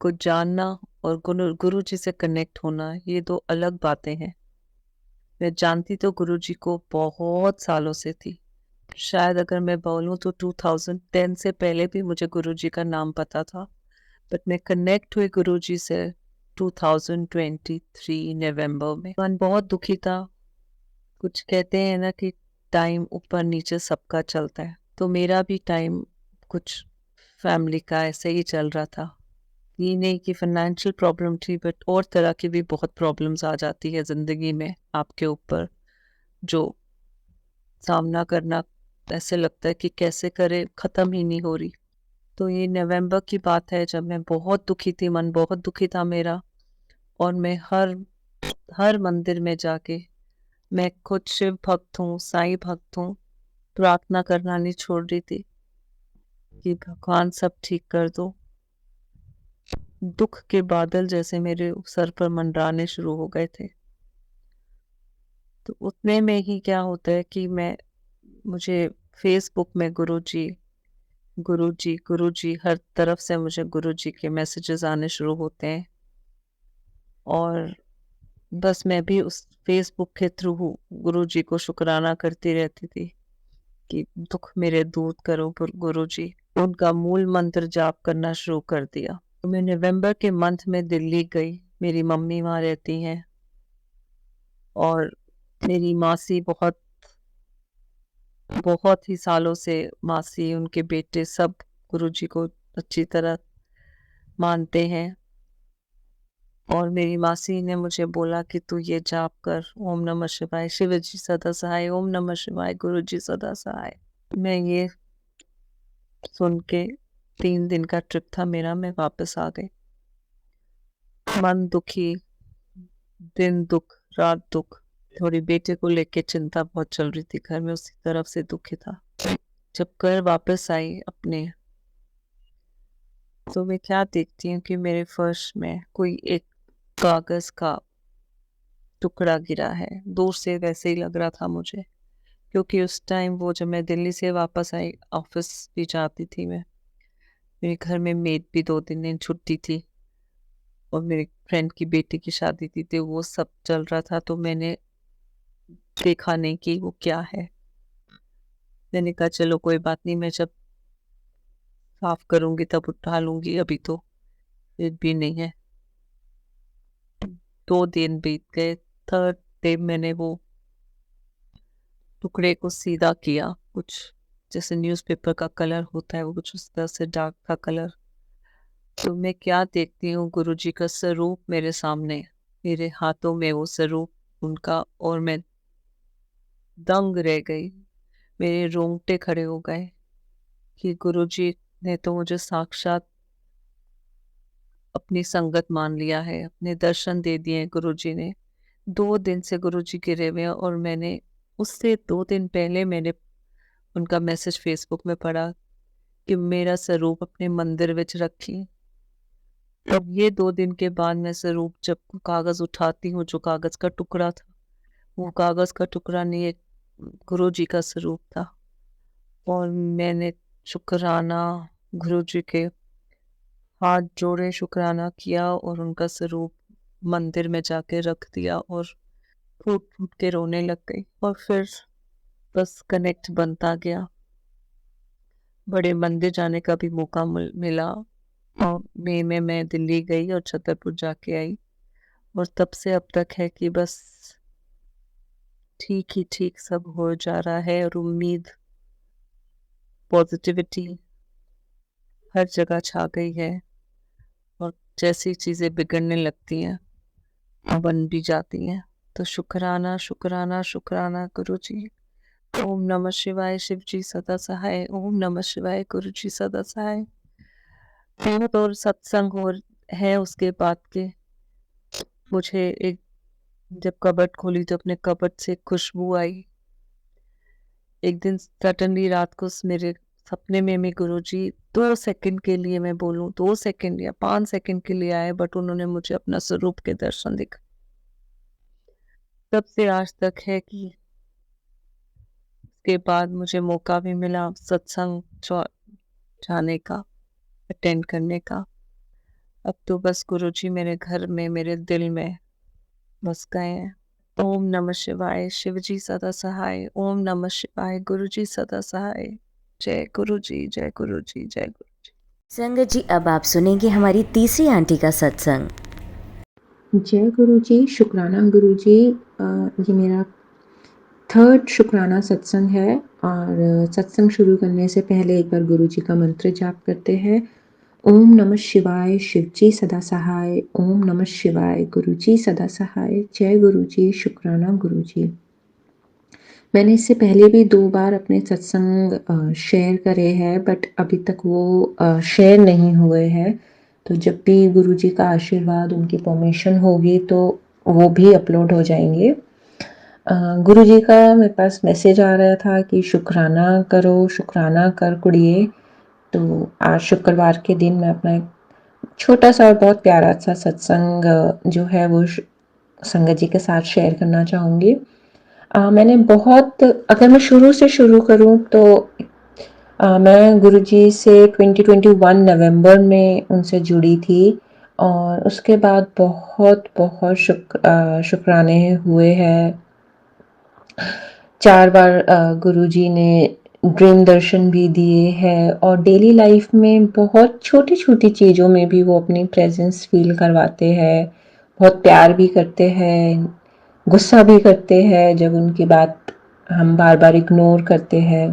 को जानना और गुरु जी से कनेक्ट होना ये दो अलग बातें हैं। मैं जानती तो गुरु जी को बहुत सालों से थी, शायद अगर मैं बोलूँ तो 2010 से पहले भी मुझे गुरु जी का नाम पता था, बट मैं कनेक्ट हुई गुरु जी से 2023 नवंबर में। मन बहुत दुखी था। कुछ कहते हैं ना कि टाइम ऊपर नीचे सबका चलता है, तो मेरा भी टाइम कुछ फैमिली का ऐसे ही चल रहा था। ये नहीं कि फाइनेंशियल प्रॉब्लम थी, बट और तरह की भी बहुत प्रॉब्लम्स आ जाती है ज़िंदगी में आपके ऊपर, जो सामना करना ऐसे लगता है कि कैसे करे, ख़त्म ही नहीं हो रही। तो ये नवंबर की बात है जब मैं बहुत दुखी थी, मन बहुत दुखी था मेरा, और मैं हर मंदिर में जाके, मैं खुद शिव भक्त हूँ, साईं भक्त हूँ, प्रार्थना करना नहीं छोड़ रही थी कि भगवान सब ठीक कर दो। दुख के बादल जैसे मेरे सर पर मंडराने शुरू हो गए थे। तो उतने में ही क्या होता है कि मुझे फेसबुक में गुरुजी गुरुजी गुरुजी हर तरफ से मुझे गुरुजी के मैसेजेस आने शुरू होते हैं, और बस मैं भी उस फेसबुक के थ्रू गुरुजी को शुक्राना करती रहती थी कि दुख मेरे दूर करो गुरुजी। उनका मूल मंत्र जाप करना शुरू कर दिया। तो मैं नवंबर के मंथ में दिल्ली गई, मेरी मम्मी वहाँ रहती हैं और मेरी मासी बहुत बहुत ही सालों से, मासी उनके बेटे सब गुरुजी को अच्छी तरह मानते हैं, और मेरी मासी ने मुझे बोला कि तू ये जाप कर, ओम नमः शिवाय, शिव जी सदा सहाय, ओम नमः शिवाय, गुरु जी सदा सहाय। मैं ये सुन के 3 दिन का ट्रिप था मेरा, मैं वापस आ गई। मन दुखी, दिन दुख, रात दुख, थोड़ी बेटे को लेके चिंता बहुत चल रही थी घर में, उसी तरफ से दुखी था। जब घर वापस आई अपने, तो मैं क्या देखती हूँ कि मेरे फर्श में कोई एक कागज का टुकड़ा गिरा है। दूर से वैसे ही लग रहा था मुझे, क्योंकि उस टाइम वो जब मैं दिल्ली से वापस आई, ऑफिस भी जाती थी मैं, मेरे घर में मेड भी 2-3 दिन छुट्टी थी, और मेरे फ्रेंड की बेटी की शादी थी, तो वो सब चल रहा था। तो मैंने देखा नहीं कि वो क्या है। मैंने कहा चलो कोई बात नहीं, मैं जब साफ करूंगी तब उठा लूंगी, अभी तो फिर भी नहीं है। 2 दिन बीत गए। थर्ड डे मैंने वो टुकड़े को सीधा किया, कुछ जैसे न्यूज़पेपर का कलर होता है वो कुछ उस तरह से डार्क था कलर। तो मैं क्या देखती हूँ, गुरुजी का स्वरूप मेरे सामने, मेरे हाथों में वो स्वरूप उनका, और मैं दंग रह गई। मेरे रोंगटे खड़े हो गए कि गुरुजी ने तो मुझे साक्षात अपनी संगत मान लिया है, अपने दर्शन दे दिए हैं गुरुजी ने। 2 दिन से गुरुजी गिरे हुए हैं, और मैंने उससे 2 दिन पहले मैंने उनका मैसेज फेसबुक में पढ़ा कि मेरा स्वरूप अपने मंदिर विच रखी। अब ये 2 दिन के बाद मैं स्वरूप जब कागज उठाती हूँ, जो कागज का टुकड़ा था, वो कागज का टुकड़ा नहीं, एक गुरुजी का स्वरूप था। और मैंने शुक्राना गुरुजी के हाथ जोड़े, शुक्राना किया और उनका स्वरूप मंदिर में जाके रख दिया और फूट फूट के रोने लग गई। और फिर बस कनेक्ट बनता गया। बड़े मंदिर जाने का भी मौका मिला और मई में मैं दिल्ली गई और छतरपुर जाके आई। और तब से अब तक है कि बस ठीक ही ठीक सब हो जा रहा है और उम्मीद, पॉजिटिविटी हर जगह छा गई है। और जैसी चीजें बिगड़ने लगती हैं बन भी जाती हैं। तो शुक्राना शुक्राना शुक्राना गुरु जी। ओम नमः शिवाय, शिव जी सदा सहाय। ओम नमः शिवाय, गुरु जी सदा सहाय। बहुत और सत्संग और है उसके बाद के। मुझे एक जब कबर्ड खोली तो अपने कबर्ड से खुशबू आई। एक दिन सडनली रात को मेरे सपने में गुरुजी 2 सेकंड के लिए, मैं बोलूं 2 सेकंड या 5 सेकंड के लिए आए, बट उन्होंने मुझे अपना स्वरूप के दर्शन दिखा। तब से आज तक है कि उसके बाद मुझे मौका भी मिला सत्संग जाने का, अटेंड करने का। अब तो बस गुरुजी मेरे घर में, मेरे दिल में बस गए हैं। ओम नमः शिवाय, शिव जी सदा सहाय। ओम नमः शिवाय, गुरु जी सदा सहाय। जय गुरु जी, जय गुरु जी, जय गुरु जी। संगत जी, अब आप सुनेंगे हमारी तीसरी आंटी का सत्संग। जय गुरु जी, शुक्राना गुरु जी। ये मेरा 3rd शुक्राना सत्संग है और सत्संग शुरू करने से पहले एक बार गुरु जी का मंत्र जाप करते हैं। ओम नमः शिवाय, शिव जी सदा सहाय। ओम नमः शिवाय, गुरु जी सदा सहाय। जय गुरु जी, शुक्राना गुरु जी। मैंने इससे पहले भी 2 बार अपने सत्संग शेयर करे हैं, बट अभी तक वो शेयर नहीं हुए हैं। तो जब भी गुरु जी का आशीर्वाद, उनकी परमिशन होगी तो वो भी अपलोड हो जाएंगे। गुरु जी का मेरे पास मैसेज आ रहा था कि शुक्राना करो, शुक्राना कर कुड़िए। तो आज शुक्रवार के दिन मैं अपना एक छोटा सा और बहुत प्यारा सा सत्संग जो है वो संगत जी के साथ शेयर करना चाहूँगी। मैंने बहुत, अगर मैं शुरू से शुरू करूँ तो मैं गुरुजी से 2021 नवंबर में उनसे जुड़ी थी और उसके बाद बहुत बहुत शुक्राने हुए हैं। 4 बार गुरुजी ने ड्रीम दर्शन भी दिए हैं और डेली लाइफ में बहुत छोटी छोटी चीज़ों में भी वो अपनी प्रेजेंस फील करवाते हैं। बहुत प्यार भी करते हैं, गुस्सा भी करते हैं जब उनकी बात हम बार बार इग्नोर करते हैं।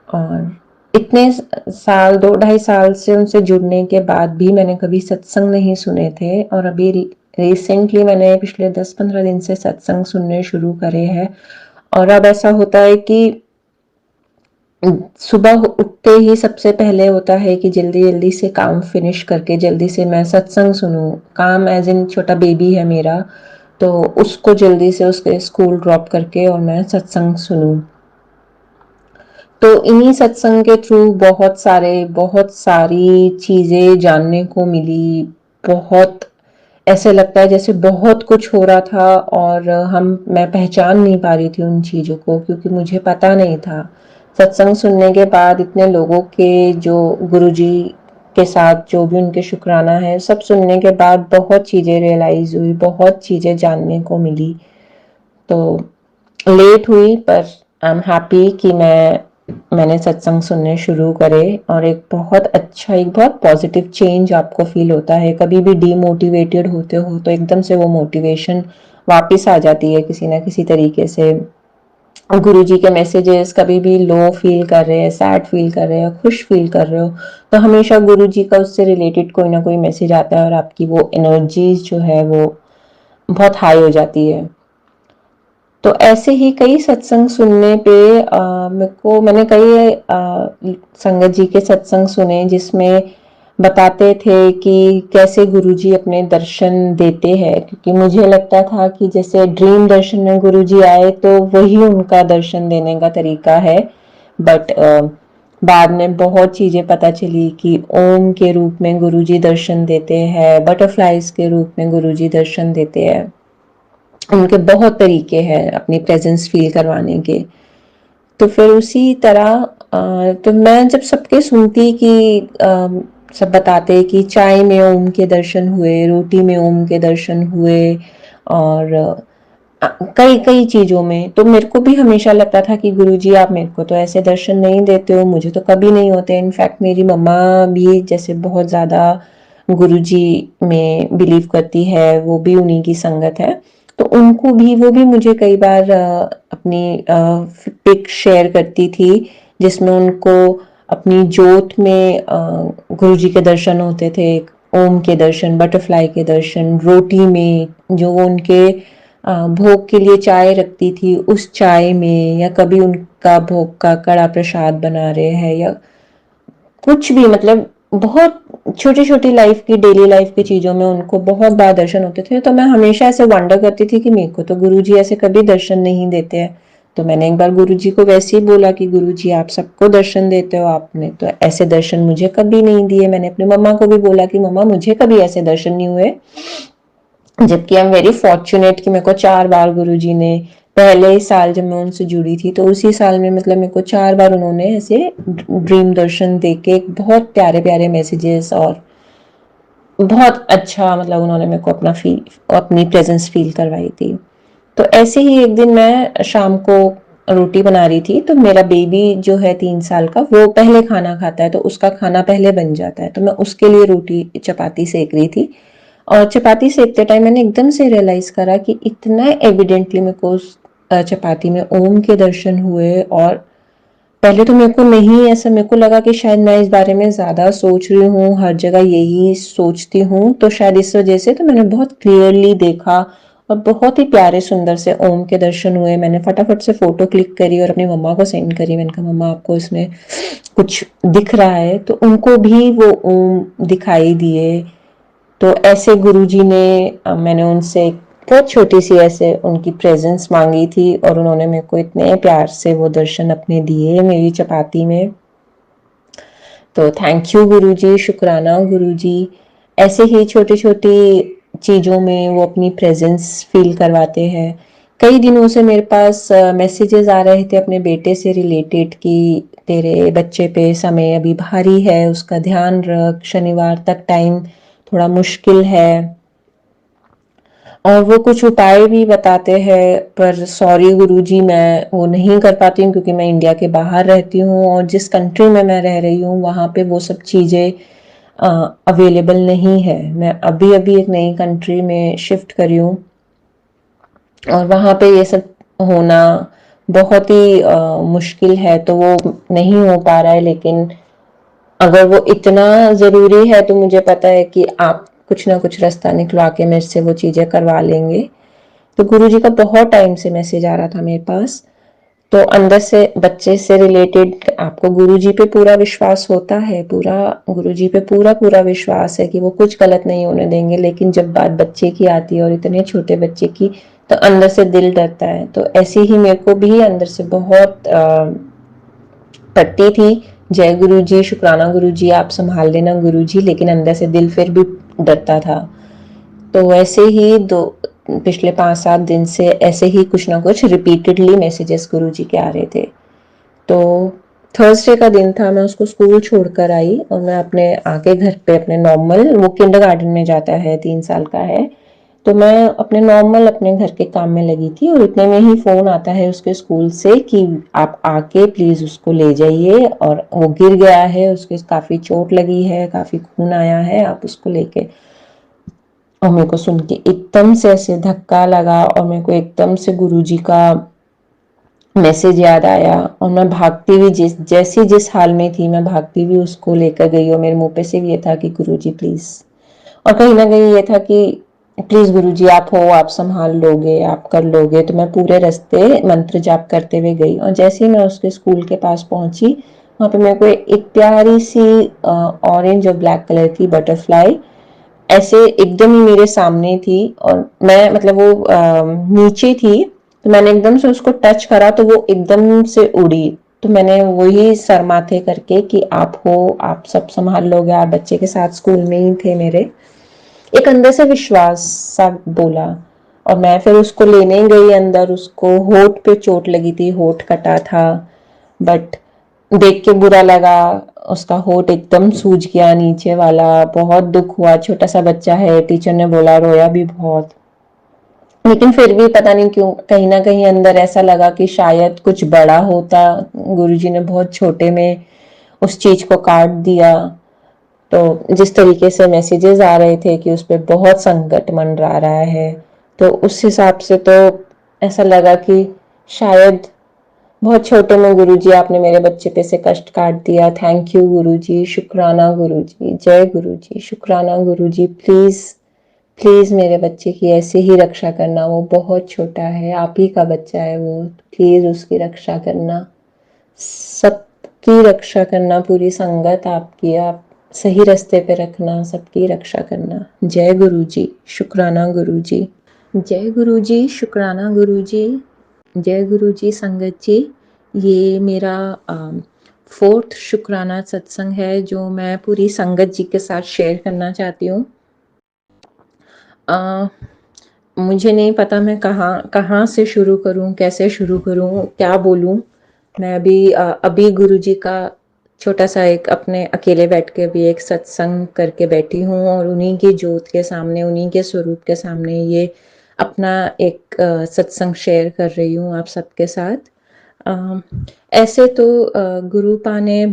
और इतने साल, 2-2.5 साल से उनसे जुड़ने के बाद भी मैंने कभी सत्संग नहीं सुने थे और अभी रिसेंटली मैंने पिछले 10-15 दिन से सत्संग सुनने शुरू करे हैं। और अब ऐसा होता है कि सुबह उठते ही सबसे पहले होता है कि जल्दी जल्दी से काम फिनिश करके जल्दी से मैं सत्संग सुनूं। काम एज इन छोटा बेबी है मेरा, तो उसको जल्दी से उसके स्कूल ड्रॉप करके और मैं सत्संग सुनूं। तो इन्हीं सत्संग के थ्रू बहुत सारी चीज़ें जानने को मिली। बहुत ऐसे लगता है जैसे बहुत कुछ हो रहा था और मैं पहचान नहीं पा रही थी उन चीज़ों को, क्योंकि मुझे पता नहीं था। सत्संग सुनने के बाद इतने लोगों के जो गुरुजी के साथ जो भी उनके शुक्राना है, सब सुनने के बाद बहुत चीज़ें रियलाइज़ हुई, बहुत चीज़ें जानने को मिली। तो लेट हुई पर आई एम हैप्पी कि मैंने सत्संग सुनने शुरू करे और एक बहुत पॉजिटिव चेंज आपको फील होता है। कभी भी डीमोटिवेटेड होते हो तो एकदम से वो मोटिवेशन वापस आ जाती है किसी ना किसी तरीके से। गुरुजी के मैसेजेस, कभी भी लो फील कर रहे हैं, सैड फील कर रहे हैं, खुश फील कर रहे हो, तो हमेशा गुरुजी का उससे रिलेटेड कोई ना कोई मैसेज आता है और आपकी वो एनर्जीज जो है वो बहुत हाई हो जाती है। तो ऐसे ही कई सत्संग सुनने पे मैंने कई संगत जी के सत्संग सुने जिसमें बताते थे कि कैसे गुरुजी अपने दर्शन देते हैं, क्योंकि मुझे लगता था कि जैसे ड्रीम दर्शन में गुरुजी आए तो वही उनका दर्शन देने का तरीका है। बट बाद में बहुत चीज़ें पता चली कि ओम के रूप में गुरुजी दर्शन देते हैं, बटरफ्लाइज के रूप में गुरुजी दर्शन देते हैं। उनके बहुत तरीके हैं अपनी प्रेजेंस फील करवाने के। तो फिर उसी तरह तो मैं जब सबके सुनती कि सब बताते कि चाय में ओम के दर्शन हुए, रोटी में ओम के दर्शन हुए और कई कई चीज़ों में, तो मेरे को भी हमेशा लगता था कि गुरुजी आप मेरे को तो ऐसे दर्शन नहीं देते हो, मुझे तो कभी नहीं होते। इनफैक्ट मेरी मम्मा भी जैसे बहुत ज़्यादा गुरुजी में बिलीव करती है, वो भी उन्हीं की संगत है, तो उनको भी वो भी मुझे कई बार अपनी पिक शेयर करती थी जिसमें उनको अपनी जोत में गुरुजी के दर्शन होते थे, ओम के दर्शन, बटरफ्लाई के दर्शन, रोटी में जो वो उनके भोग के लिए चाय रखती थी उस चाय में, या कभी उनका भोग का कड़ा प्रसाद बना रहे हैं या कुछ भी, मतलब बहुत छोटी छोटी लाइफ की, डेली लाइफ की चीज़ों में उनको बहुत बार दर्शन होते थे। तो मैं हमेशा ऐसे वंडर करती थी कि मेरे को तो गुरुजी ऐसे कभी दर्शन नहीं देते हैं। तो मैंने एक बार गुरुजी को वैसे ही बोला कि गुरुजी आप सबको दर्शन देते हो, आपने तो ऐसे दर्शन मुझे कभी नहीं दिए। मैंने अपनी मम्मा को भी बोला कि मम्मा मुझे कभी ऐसे दर्शन नहीं हुए, जबकि आई एम वेरी फॉर्चुनेट कि मेरे को 4 बार गुरुजी ने, पहले ही साल जब मैं उनसे जुड़ी थी तो उसी साल में मतलब मेरे को 4 बार उन्होंने ऐसे ड्रीम दर्शन देके बहुत प्यारे प्यारे मैसेजेस और बहुत अच्छा, मतलब उन्होंने मेरे को अपनी प्रेजेंस फील करवाई थी। तो ऐसे ही एक दिन मैं शाम को रोटी बना रही थी, तो मेरा बेबी जो है 3 साल का, वो पहले खाना खाता है, तो उसका खाना पहले बन जाता है, तो मैं उसके लिए रोटी चपाती सेक रही थी। और चपाती सेकते टाइम मैंने एकदम से रियलाइज करा कि इतना एविडेंटली मेरे को उस चपाती में ओम के दर्शन हुए। और पहले तो मेरे को नहीं, ऐसा मेरे को लगा कि शायद मैं इस बारे में ज़्यादा सोच रही हूँ, हर जगह यही सोचती हूँ, तो शायद इस वजह से, तो मैंने बहुत क्लियरली देखा और बहुत ही प्यारे सुंदर से ओम के दर्शन हुए। मैंने फटाफट से फोटो क्लिक करी और अपनी मम्मा को सेंड करी। मैंने कहा मम्मा आपको इसमें कुछ दिख रहा है, तो उनको भी वो ओम दिखाई दिए। तो ऐसे गुरुजी ने मैंने उनसे बहुत छोटी सी ऐसे उनकी प्रेजेंस मांगी थी और उन्होंने मेरे को इतने प्यार से वो दर्शन अपने दिए मेरी चपाती में। तो थैंक यू गुरुजी, शुक्राना गुरुजी। ऐसे ही छोटी छोटी चीज़ों में वो अपनी प्रेजेंस फील करवाते हैं। कई दिनों से मेरे पास मैसेजेस आ रहे थे अपने बेटे से रिलेटेड कि तेरे बच्चे पे समय अभी भारी है, उसका ध्यान रख, शनिवार तक टाइम थोड़ा मुश्किल है। और वो कुछ उपाय भी बताते हैं, पर सॉरी गुरुजी मैं वो नहीं कर पाती हूँ क्योंकि मैं इंडिया के बाहर रहती हूँ और जिस कंट्री में मैं रह रही हूँ वहाँ पे वो सब चीज़ें अवेलेबल नहीं है। मैं अभी अभी एक नई कंट्री में शिफ्ट करी हूँ और वहाँ पे ये सब होना बहुत ही मुश्किल है, तो वो नहीं हो पा रहा है। लेकिन अगर वो इतना ज़रूरी है तो मुझे पता है कि आप कुछ ना कुछ रास्ता निकलवा के मेरे से वो चीज़ें करवा लेंगे। तो गुरुजी का बहुत टाइम से मैसेज आ रहा था मेरे पास। तो अंदर से बच्चे से रिलेटेड आपको गुरुजी पे पूरा विश्वास होता है, पूरा गुरुजी पे पूरा पूरा विश्वास है कि वो कुछ गलत नहीं होने देंगे, लेकिन जब बात बच्चे की आती है और इतने छोटे बच्चे की, तो अंदर से दिल डरता है। तो ऐसे ही मेरे को भी अंदर से बहुत पट्टी थी, जय गुरुजी, शुक्राना गुरुजी, आप संभाल लेना गुरुजी, लेकिन अंदर से दिल फिर भी डरता था। तो ऐसे ही पिछले 5-7 दिन से ऐसे ही कुछ ना कुछ रिपीटेडली मैसेजेस गुरुजी के आ रहे थे। तो थर्सडे का दिन था, मैं उसको स्कूल छोड़कर आई और मैं अपने आके घर पे अपने नॉर्मल, वो किंडरगार्टन में जाता है, 3 साल का है, तो मैं अपने नॉर्मल अपने घर के काम में लगी थी और इतने में ही फ़ोन आता है उसके स्कूल से कि आप आके प्लीज़ उसको ले जाइए, और वो गिर गया है, उसके काफ़ी चोट लगी है, काफ़ी खून आया है, आप उसको लेके। और मेरे को सुन के एकदम से ऐसे धक्का लगा और मेरे को एकदम से गुरुजी का मैसेज याद आया और मैं भागती हुई जिस हाल में थी, मैं भागती हुई उसको लेकर गई और मेरे मुंह पे सिर्फ ये था कि गुरुजी प्लीज़, और कहीं ना कहीं ये था कि प्लीज़ गुरुजी आप हो, आप संभाल लोगे, आप कर लोगे। तो मैं पूरे रास्ते मंत्र जाप करते हुए गई और जैसे ही मैं उसके स्कूल के पास पहुंची, वहाँ पे मेरे को एक प्यारी सी ऑरेंज और ब्लैक कलर की बटरफ्लाई ऐसे एकदम ही मेरे सामने थी और मैं मतलब वो नीचे थी, तो मैंने एकदम से उसको टच करा तो वो एकदम से उड़ी। तो मैंने वही सर माथे करके कि आप हो, आप सब संभाल लोगे, आप बच्चे के साथ स्कूल में ही थे मेरे, एक अंदर से विश्वास सा बोला। और मैं फिर उसको लेने गई अंदर, उसको होठ पे चोट लगी थी, होठ कटा था, बट देख के बुरा लगा, उसका होठ एकदम सूज गया नीचे वाला, बहुत दुख हुआ, छोटा सा बच्चा है, टीचर ने बोला, रोया भी बहुत। लेकिन फिर भी पता नहीं क्यों कहीं ना कहीं अंदर ऐसा लगा कि शायद कुछ बड़ा होता, गुरुजी ने बहुत छोटे में उस चीज को काट दिया। तो जिस तरीके से मैसेजेस आ रहे थे कि उस पर बहुत संकट मंडरा रहा है, तो उस हिसाब से तो ऐसा लगा कि शायद बहुत छोटे में गुरुजी आपने मेरे बच्चे पे से कष्ट काट दिया। थैंक यू गुरुजी, शुक्राना गुरुजी, जय गुरुजी, शुक्राना गुरुजी। प्लीज प्लीज मेरे बच्चे की ऐसे ही रक्षा करना, वो बहुत छोटा है, आप ही का बच्चा है वो, प्लीज उसकी रक्षा करना, सबकी रक्षा करना, पूरी संगत आपकी, आप सही रास्ते पे रखना, सबकी रक्षा करना। जय गुरुजी, शुक्राना गुरुजी, जय गुरुजी, शुक्राना गुरुजी, जय गुरुजी। संगत जी, ये मेरा 4th शुक्राना सत्संग है जो मैं पूरी संगत जी के साथ शेयर करना चाहती हूँ। मुझे नहीं पता मैं कहाँ से शुरू करूँ, कैसे शुरू करूँ, क्या बोलूँ। मैं अभी गुरुजी का छोटा सा एक अपने अकेले बैठ के भी एक सत्संग करके बैठी हूँ और उन्हीं की ज्योत के सामने, उन्हीं के स्वरूप के सामने ये अपना एक सत्संग शेयर कर रही हूँ आप सबके साथ। ऐसे तो गुरुपा ने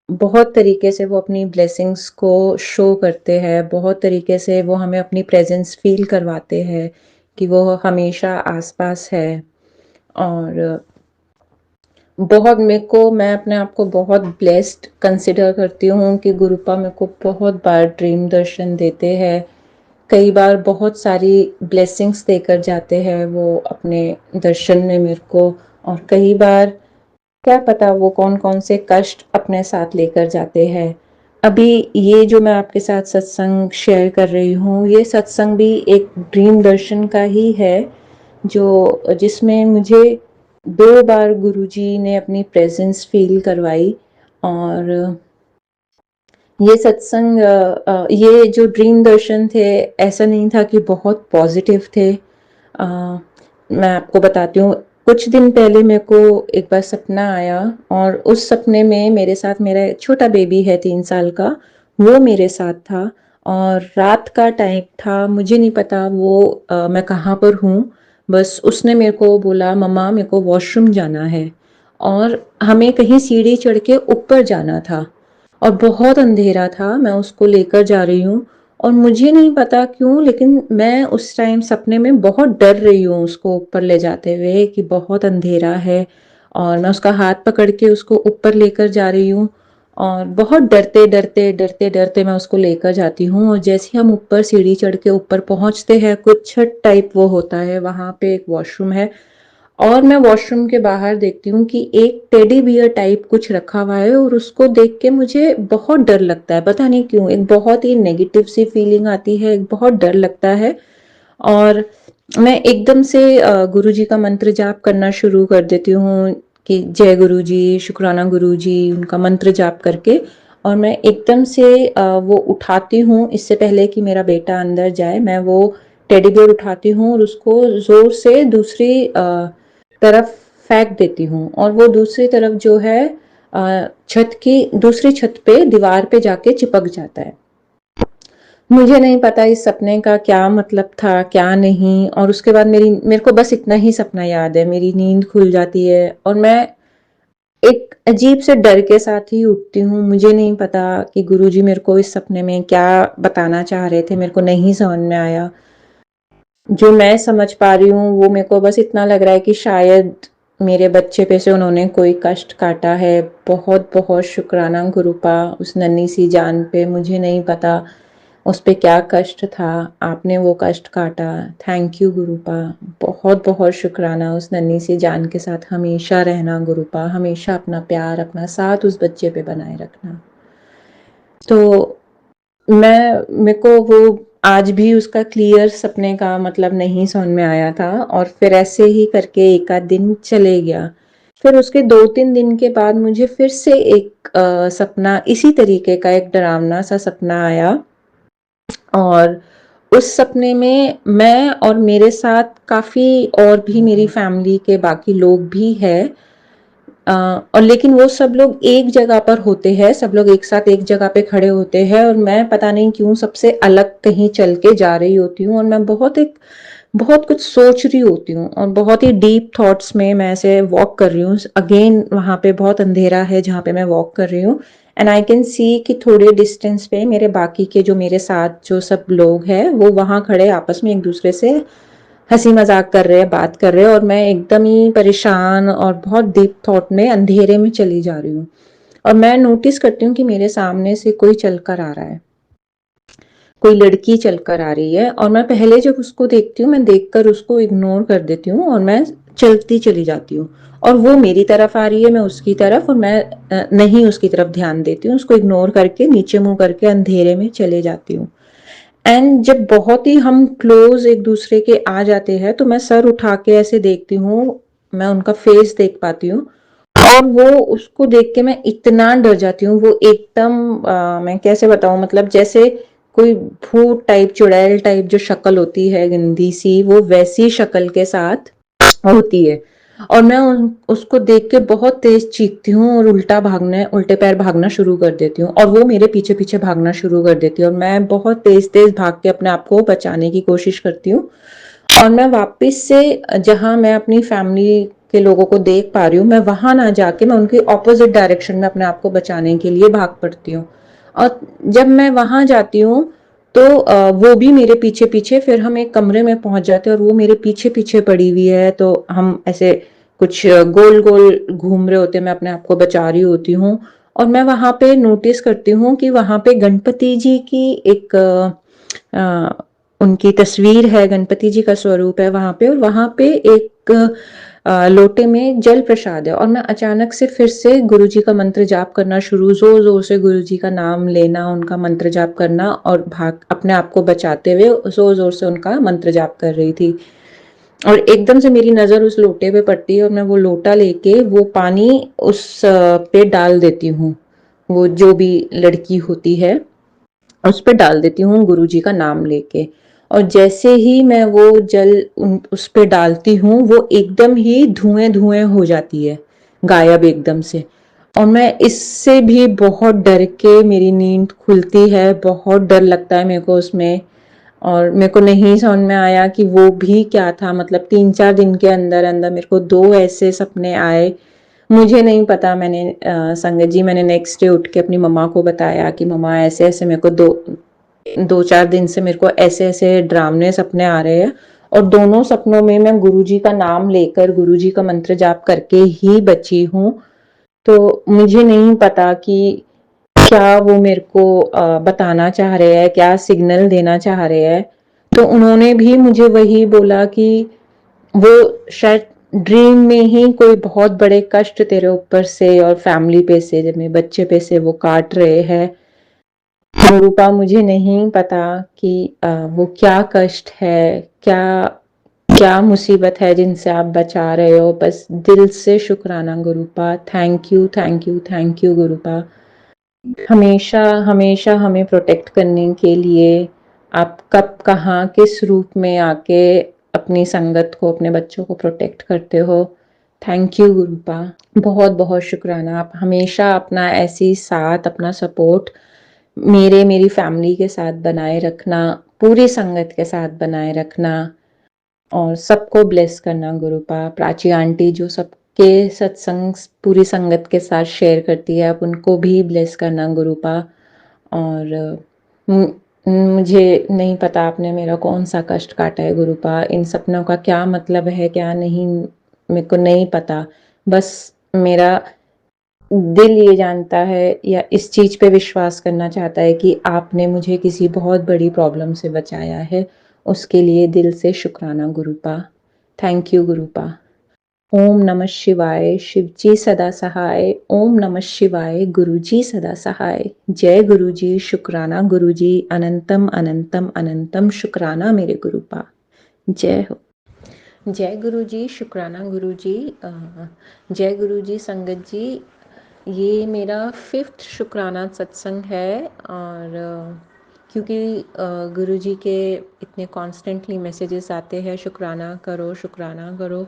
बहुत तरीके से वो अपनी ब्लेसिंग्स को शो करते हैं, बहुत तरीके से वो हमें अपनी प्रेजेंस फील करवाते हैं कि वो हमेशा आसपास है। और बहुत मैं अपने आप को बहुत ब्लेस्ड कंसिडर करती हूँ कि गुरुपा मेरे को बहुत बार ड्रीम दर्शन देते हैं, कई बार बहुत सारी ब्लेसिंग्स देकर जाते हैं वो अपने दर्शन में मेरे को, और कई बार क्या पता वो कौन कौन से कष्ट अपने साथ लेकर जाते हैं। अभी ये जो मैं आपके साथ सत्संग शेयर कर रही हूँ, ये सत्संग भी एक ड्रीम दर्शन का ही है, जिसमें मुझे 2 बार गुरुजी ने अपनी प्रेजेंस फील करवाई। और ये सत्संग ये जो ड्रीम दर्शन थे, ऐसा नहीं था कि बहुत पॉजिटिव थे। मैं आपको बताती हूँ, कुछ दिन पहले मेरे को एक बार सपना आया और उस सपने में मेरे साथ मेरा छोटा बेबी है 3 साल का, वो मेरे साथ था और रात का टाइम था, मुझे नहीं पता मैं कहाँ पर हूँ। बस उसने मेरे को बोला, मम्मा मेरे को वॉशरूम जाना है, और हमें कहीं सीढ़ी चढ़ के ऊपर जाना था और बहुत अंधेरा था। मैं उसको लेकर जा रही हूँ और मुझे नहीं पता क्यों, लेकिन मैं उस टाइम सपने में बहुत डर रही हूँ उसको ऊपर ले जाते हुए कि बहुत अंधेरा है, और मैं उसका हाथ पकड़ के उसको ऊपर लेकर जा रही हूँ और बहुत डरते मैं उसको लेकर जाती हूँ। और जैसे हम ऊपर सीढ़ी चढ़ के ऊपर पहुँचते हैं, कुछ छत टाइप वो होता है, वहाँ पे एक वॉशरूम है और मैं वॉशरूम के बाहर देखती हूँ कि एक टेडी बियर टाइप कुछ रखा हुआ है और उसको देख के मुझे बहुत डर लगता है, पता नहीं क्यों, एक बहुत ही नेगेटिव सी फीलिंग आती है, एक बहुत डर लगता है। और मैं एकदम से गुरुजी का मंत्र जाप करना शुरू कर देती हूँ कि जय गुरुजी, शुक्राना गुरुजी, उनका मंत्र जाप करके, और मैं एकदम से वो उठाती हूँ, इससे पहले कि मेरा बेटा अंदर जाए, मैं वो टेडी बियर उठाती हूँ और उसको जोर से दूसरी तरफ फेंक देती हूँ और वो दूसरी तरफ जो है छत की दूसरी छत पे दीवार पे जाके चिपक जाता है। मुझे नहीं पता इस सपने का क्या मतलब था, क्या नहीं। और उसके बाद मेरे को बस इतना ही सपना याद है, मेरी नींद खुल जाती है और मैं एक अजीब से डर के साथ ही उठती हूँ। मुझे नहीं पता कि गुरुजी मेरे को इस सपने में क्या बताना चाह रहे थे, मेरे को नहीं समझ में आया। जो मैं समझ पा रही हूँ वो मेरे को बस इतना लग रहा है कि शायद मेरे बच्चे पे से उन्होंने कोई कष्ट काटा है। बहुत बहुत शुक्राना गुरुपा उस नन्ही सी जान पे, मुझे नहीं पता उस पे क्या कष्ट था, आपने वो कष्ट काटा। थैंक यू गुरुपा, बहुत बहुत शुक्राना उस नन्ही सी जान के साथ हमेशा रहना गुरुपा, हमेशा अपना प्यार अपना साथ उस बच्चे पे बनाए रखना। तो मेरे को वो आज भी उसका क्लियर सपने का मतलब नहीं समझ में आया था और फिर ऐसे ही करके एक आध दिन चले गया। फिर उसके 2-3 दिन के बाद मुझे फिर से एक सपना, इसी तरीके का एक डरावना सा सपना आया और उस सपने में मैं और मेरे साथ काफ़ी और भी मेरी फैमिली के बाकी लोग भी हैं। और लेकिन वो सब लोग एक जगह पर होते हैं, सब लोग एक साथ एक जगह पे खड़े होते हैं और मैं पता नहीं क्यों सबसे अलग कहीं चल के जा रही होती हूँ और मैं बहुत कुछ सोच रही होती हूँ और बहुत ही डीप थॉट्स में मैं ऐसे वॉक कर रही हूँ। अगेन वहाँ पे बहुत अंधेरा है जहाँ पे मैं वॉक कर रही हूँ एंड आई कैन सी कि थोड़े डिस्टेंस पे मेरे बाकी के जो मेरे साथ जो सब लोग हैं वो वहाँ खड़े आपस में एक दूसरे से हंसी मजाक कर रहे हैं, बात कर रहे हैं और मैं एकदम ही परेशान और बहुत डीप थॉट में अंधेरे में चली जा रही हूँ। और मैं नोटिस करती हूँ कि मेरे सामने से कोई चलकर आ रहा है, कोई लड़की चलकर आ रही है और मैं पहले जब उसको देखती हूँ मैं देखकर उसको इग्नोर कर देती हूँ और मैं चलती चली जाती हूँ और वो मेरी तरफ आ रही है, मैं उसकी तरफ, और मैं नहीं उसकी तरफ ध्यान देती हूँ, उसको इग्नोर करके नीचे मुंह करके अंधेरे में चले जाती हूँ। एंड जब बहुत ही हम क्लोज एक दूसरे के आ जाते हैं तो मैं सर उठा के ऐसे देखती हूँ, मैं उनका फेस देख पाती हूँ और वो उसको देख के मैं इतना डर जाती हूँ। वो एकदम मैं कैसे बताऊँ, मतलब जैसे कोई भूत टाइप चुड़ैल टाइप जो शक्ल होती है गंदी सी, वो वैसी शक्ल के साथ होती है। और मैं उसको देख के बहुत तेज चीखती हूँ और उल्टे पैर भागना शुरू कर देती हूँ और वो मेरे पीछे पीछे भागना शुरू कर देती है और मैं बहुत तेज तेज भाग के अपने आप को बचाने की कोशिश करती हूँ और मैं वापस से जहां मैं अपनी फैमिली के लोगों को देख पा रही हूँ, मैं वहां ना जाके मैं उनके ऑपोजिट डायरेक्शन में अपने आप को बचाने के लिए भाग पड़ती हूँ। और जब मैं वहां जाती हूँ तो वो भी मेरे पीछे पीछे, फिर हम एक कमरे में पहुंच जाते हैं और वो मेरे पीछे पीछे पड़ी हुई है तो हम ऐसे कुछ गोल गोल घूम रहे होते हैं, मैं अपने आप को बचा रही होती हूँ। और मैं वहां पे नोटिस करती हूँ कि वहां पे गणपति जी की एक उनकी तस्वीर है, गणपति जी का स्वरूप है वहां पे और वहां पे एक लोटे में जल प्रसाद है और मैं अचानक से फिर से गुरु जी का मंत्र जाप करना शुरू, जोर जोर से गुरु जी का नाम लेना, उनका मंत्र जाप करना और भाग अपने आप को बचाते हुए जोर जोर से उनका मंत्र जाप कर रही थी। और एकदम से मेरी नजर उस लोटे पे पड़ती है और मैं वो लोटा लेके वो पानी उस पे डाल देती हूँ, वो जो भी लड़की होती है उस पे डाल देती हूँ गुरु जी का नाम लेके। और जैसे ही मैं वो जल उस पे डालती हूँ वो एकदम ही धुएं धुएं हो जाती है, गायब एकदम से। और मैं इससे भी बहुत डर के मेरी नींद खुलती है, बहुत डर लगता है मेरे को उसमें। और मेरे को नहीं समझ में आया कि वो भी क्या था, मतलब 3-4 दिन के अंदर अंदर मेरे को 2 ऐसे सपने आए। मुझे नहीं पता, मैंने संगत जी मैंने नेक्स्ट डे उठ के अपनी मम्मा को बताया कि मम्मा ऐसे ऐसे मेरे को 2-4 दिन से मेरे को ऐसे ऐसे डरावने सपने आ रहे हैं और दोनों सपनों में मैं गुरुजी का नाम लेकर गुरुजी का मंत्र जाप करके ही बची हूँ। तो मुझे नहीं पता कि क्या वो मेरे को बताना चाह रहे हैं, क्या सिग्नल देना चाह रहे हैं। तो उन्होंने भी मुझे वही बोला कि वो शायद ड्रीम में ही कोई बहुत बड़े कष्ट तेरे ऊपर से और फैमिली पे से, जब मेरे बच्चे पे से वो काट रहे हैं। रूपा मुझे नहीं पता कि वो क्या कष्ट है, क्या क्या मुसीबत है जिनसे आप बचा रहे हो। बस दिल से शुक्राना Gurupa, thank you thank you thank you Gurupa. हमेशा हमेशा हमें प्रोटेक्ट करने के लिए आप कब कहाँ किस रूप में आके अपनी संगत को, अपने बच्चों को प्रोटेक्ट करते हो। थैंक यू गुरुपा, बहुत बहुत शुक्राना। आप हमेशा अपना ऐसी साथ, अपना सपोर्ट मेरी फैमिली के साथ बनाए रखना, पूरी संगत के साथ बनाए रखना और सबको ब्लेस करना गुरुपा। प्राची आंटी जो सबके सत्संग पूरी संगत के साथ शेयर करती है, आप उनको भी ब्लेस करना गुरुपा। और मुझे नहीं पता आपने मेरा कौन सा कष्ट काटा है गुरुपा, इन सपनों का क्या मतलब है क्या नहीं मेरे को नहीं पता। बस मेरा दिल ये जानता है या इस चीज पे विश्वास करना चाहता है कि आपने मुझे किसी बहुत बड़ी प्रॉब्लम से बचाया है, उसके लिए दिल से शुक्राना गुरुपा। Thank you गुरुपा। ओम नमः शिवाय, शिवजी सदा सहाय। ओम नमः शिवाय, गुरुजी सदा सहाय। जय गुरुजी, शुक्राना गुरुजी, अनंतम अनंतम अनंतम शुक्राना मेरे गुरुपा। जय हो। जय गुरुजी, शुक्राना गुरुजी। जय गुरुजी संगत जी, ये मेरा 5th शुक्राना सत्संग है और क्योंकि गुरुजी के इतने कॉन्स्टेंटली मैसेजेस आते हैं शुक्राना करो शुक्राना करो,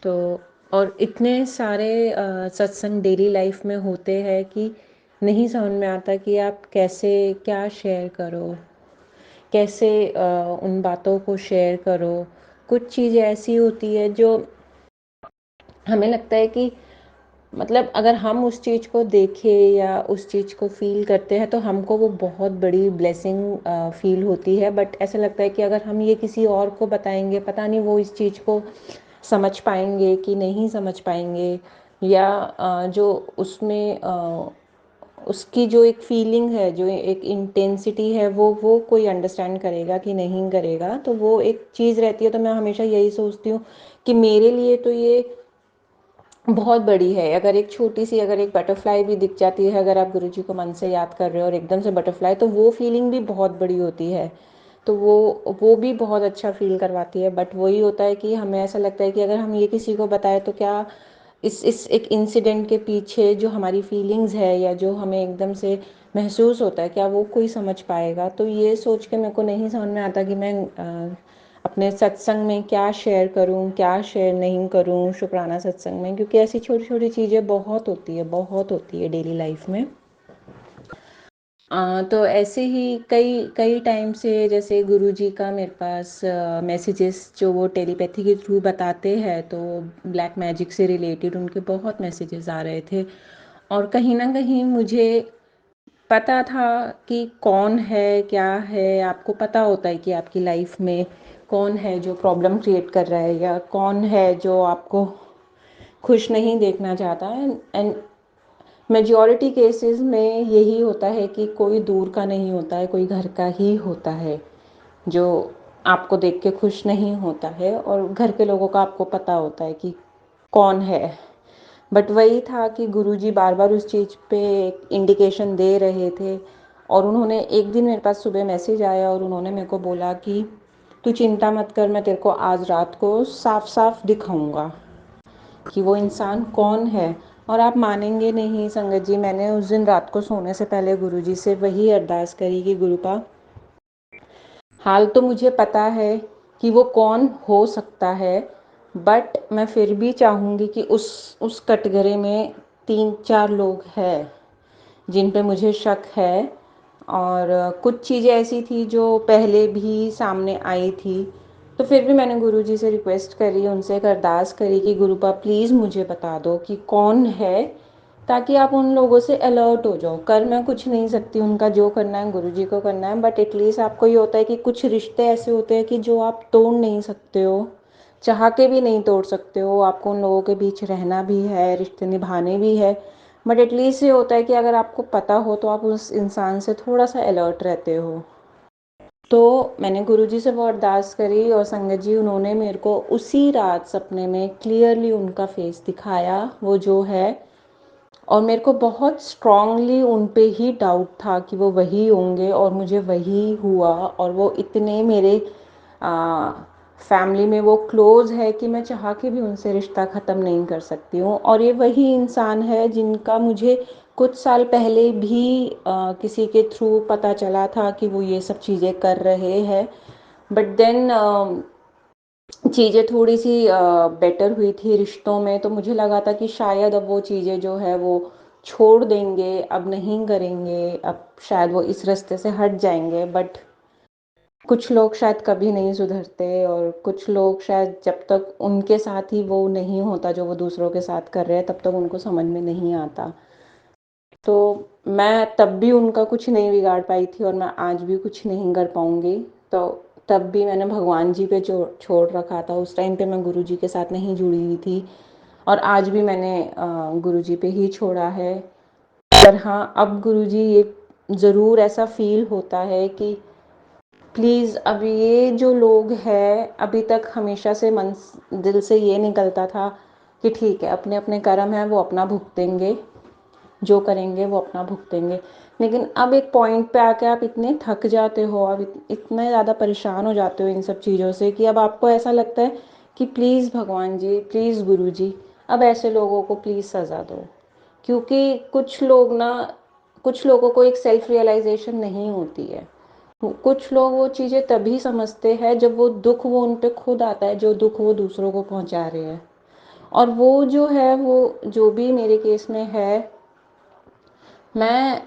तो और इतने सारे सत्संग डेली लाइफ में होते हैं कि नहीं समझ में आता कि आप कैसे क्या शेयर करो, कैसे उन बातों को शेयर करो। कुछ चीज़ें ऐसी होती है जो हमें लगता है कि मतलब अगर हम उस चीज़ को देखें या उस चीज़ को फ़ील करते हैं तो हमको वो बहुत बड़ी ब्लेसिंग फ़ील होती है। बट ऐसा लगता है कि अगर हम ये किसी और को बताएंगे, पता नहीं वो इस चीज़ को समझ पाएंगे कि नहीं समझ पाएंगे, या जो उसमें उसकी जो एक फीलिंग है, जो एक इंटेंसिटी है, वो कोई अंडरस्टैंड करेगा कि नहीं करेगा। तो वो एक चीज़ रहती है। तो मैं हमेशा यही सोचती हूँ कि मेरे लिए तो ये बहुत बड़ी है। अगर एक छोटी सी अगर एक बटरफ्लाई भी दिख जाती है, अगर आप गुरुजी को मन से याद कर रहे हो और एकदम से बटरफ्लाई, तो वो फीलिंग भी बहुत बड़ी होती है। तो वो भी बहुत अच्छा फील करवाती है। बट वही होता है कि हमें ऐसा लगता है कि अगर हम ये किसी को बताएं तो क्या इस एक इंसिडेंट के पीछे जो हमारी फीलिंग्स है या जो हमें एकदम से महसूस होता है, क्या वो कोई समझ पाएगा। तो ये सोच के मेरे को नहीं समझ में आता कि मैं अपने सत्संग में क्या शेयर करूं, क्या शेयर नहीं करूं शुक्राना सत्संग में, क्योंकि ऐसी छोटी छोटी चीज़ें बहुत होती है डेली लाइफ में। तो ऐसे ही कई कई टाइम से जैसे गुरुजी का मेरे पास मैसेजेस जो वो टेलीपैथी के थ्रू बताते हैं, तो ब्लैक मैजिक से रिलेटेड उनके बहुत मैसेजेस आ रहे थे। और कहीं ना कहीं मुझे पता था कि कौन है क्या है। आपको पता होता है कि आपकी लाइफ में कौन है जो प्रॉब्लम क्रिएट कर रहा है या कौन है जो आपको खुश नहीं देखना चाहता है। एंड मेजॉरिटी केसेस में यही होता है कि कोई दूर का नहीं होता है, कोई घर का ही होता है जो आपको देख के खुश नहीं होता है, और घर के लोगों का आपको पता होता है कि कौन है। बट वही था कि गुरुजी बार बार उस चीज़ पे इंडिकेशन दे रहे थे। और उन्होंने एक दिन मेरे पास सुबह मैसेज आया और उन्होंने मेरे को बोला कि तू चिंता मत कर, मैं तेरे को आज रात को साफ साफ दिखाऊंगा कि वो इंसान कौन है। और आप मानेंगे नहीं संगत जी, मैंने उस दिन रात को सोने से पहले गुरुजी से वही अरदास करी कि गुरुपा, हाल तो मुझे पता है कि वो कौन हो सकता है, बट मैं फिर भी चाहूँगी कि उस कटघरे में 3-4 लोग हैं जिन पे मुझे शक है। और कुछ चीज़ें ऐसी थी जो पहले भी सामने आई थी। तो फिर भी मैंने गुरुजी से रिक्वेस्ट करी, उनसे एक अरदास करी कि गुरुपा प्लीज़ मुझे बता दो कि कौन है, ताकि आप उन लोगों से अलर्ट हो जाओ। कर मैं कुछ नहीं सकती, उनका जो करना है गुरुजी को करना है। बट एटलीस्ट आपको ये होता है कि कुछ रिश्ते ऐसे होते हैं कि जो आप तोड़ नहीं सकते हो, चाह के भी नहीं तोड़ सकते हो। आपको उन लोगों के बीच रहना भी है, रिश्ते निभाने भी है। बट एटलीस्ट ये होता है कि अगर आपको पता हो तो आप उस इंसान से थोड़ा सा अलर्ट रहते हो। तो मैंने गुरुजी से वो अरदास करी और संगत जी उन्होंने मेरे को उसी रात सपने में क्लियरली उनका फेस दिखाया, वो जो है। और मेरे को बहुत स्ट्रांगली उन पे ही डाउट था कि वो वही होंगे, और मुझे वही हुआ। और वो इतने मेरे फैमिली में वो क्लोज है कि मैं चाह के भी उनसे रिश्ता ख़त्म नहीं कर सकती हूँ। और ये वही इंसान है जिनका मुझे कुछ साल पहले भी किसी के थ्रू पता चला था कि वो ये सब चीज़ें कर रहे हैं। बट देन चीज़ें थोड़ी सी बेटर हुई थी रिश्तों में, तो मुझे लगा था कि शायद अब वो चीज़ें जो है वो छोड़ देंगे, अब नहीं करेंगे, अब शायद वो इस रास्ते से हट जाएंगे। बट कुछ लोग शायद कभी नहीं सुधरते, और कुछ लोग शायद जब तक उनके साथ ही वो नहीं होता जो वो दूसरों के साथ कर रहे हैं, तब तक उनको समझ में नहीं आता। तो मैं तब भी उनका कुछ नहीं बिगाड़ पाई थी और मैं आज भी कुछ नहीं कर पाऊँगी। तो तब भी मैंने भगवान जी पे छोड़ रखा था। उस टाइम पे मैं गुरु जी के साथ नहीं जुड़ी हुई थी, और आज भी मैंने गुरु जी पे ही छोड़ा है। पर हाँ, अब गुरु जी ये ज़रूर ऐसा फील होता है कि प्लीज़ अब ये जो लोग हैं, अभी तक हमेशा से मन दिल से ये निकलता था कि ठीक है, अपने अपने कर्म हैं, वो अपना भुगतेंगे, जो करेंगे वो अपना भुगतेंगे। लेकिन अब एक पॉइंट पे आके आप इतने थक जाते हो, अब इतने ज़्यादा परेशान हो जाते हो इन सब चीज़ों से, कि अब आपको ऐसा लगता है कि प्लीज़ भगवान जी, प्लीज़ गुरु जी, अब ऐसे लोगों को प्लीज़ सज़ा दो। क्योंकि कुछ लोगों को एक सेल्फ रियलाइजेशन नहीं होती है। कुछ लोग वो चीज़ें तभी समझते हैं जब वो दुख वो उन पे खुद आता है, जो दुख वो दूसरों को पहुंचा रहे हैं। और वो जो है, वो जो भी मेरे केस में है, मैं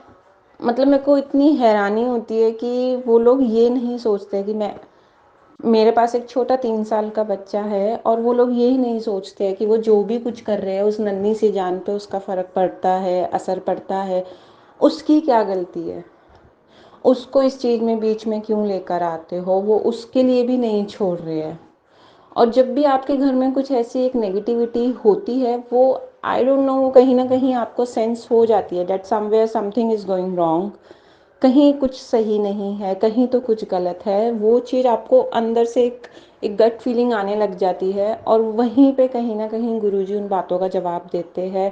मतलब मेरे को इतनी हैरानी होती है कि वो लोग ये नहीं सोचते कि मेरे पास एक छोटा 3 साल का बच्चा है, और वो लोग ये ही नहीं सोचते कि वो जो भी कुछ कर रहे हैं उस नन्ही सी जान पे उसका फ़र्क पड़ता है, असर पड़ता है। उसकी क्या गलती है? उसको इस चीज़ में बीच में क्यों लेकर आते हो? वो उसके लिए भी नहीं छोड़ रहे हैं। और जब भी आपके घर में कुछ ऐसी एक नेगेटिविटी होती है, वो आई डोंट नो, कहीं ना कहीं आपको सेंस हो जाती है that somewhere something is going wrong. कहीं कुछ सही नहीं है, कहीं तो कुछ गलत है। वो चीज़ आपको अंदर से एक गट फीलिंग आने लग जाती है, और वहीं पे कहीं ना कहीं गुरुजी उन बातों का जवाब देते हैं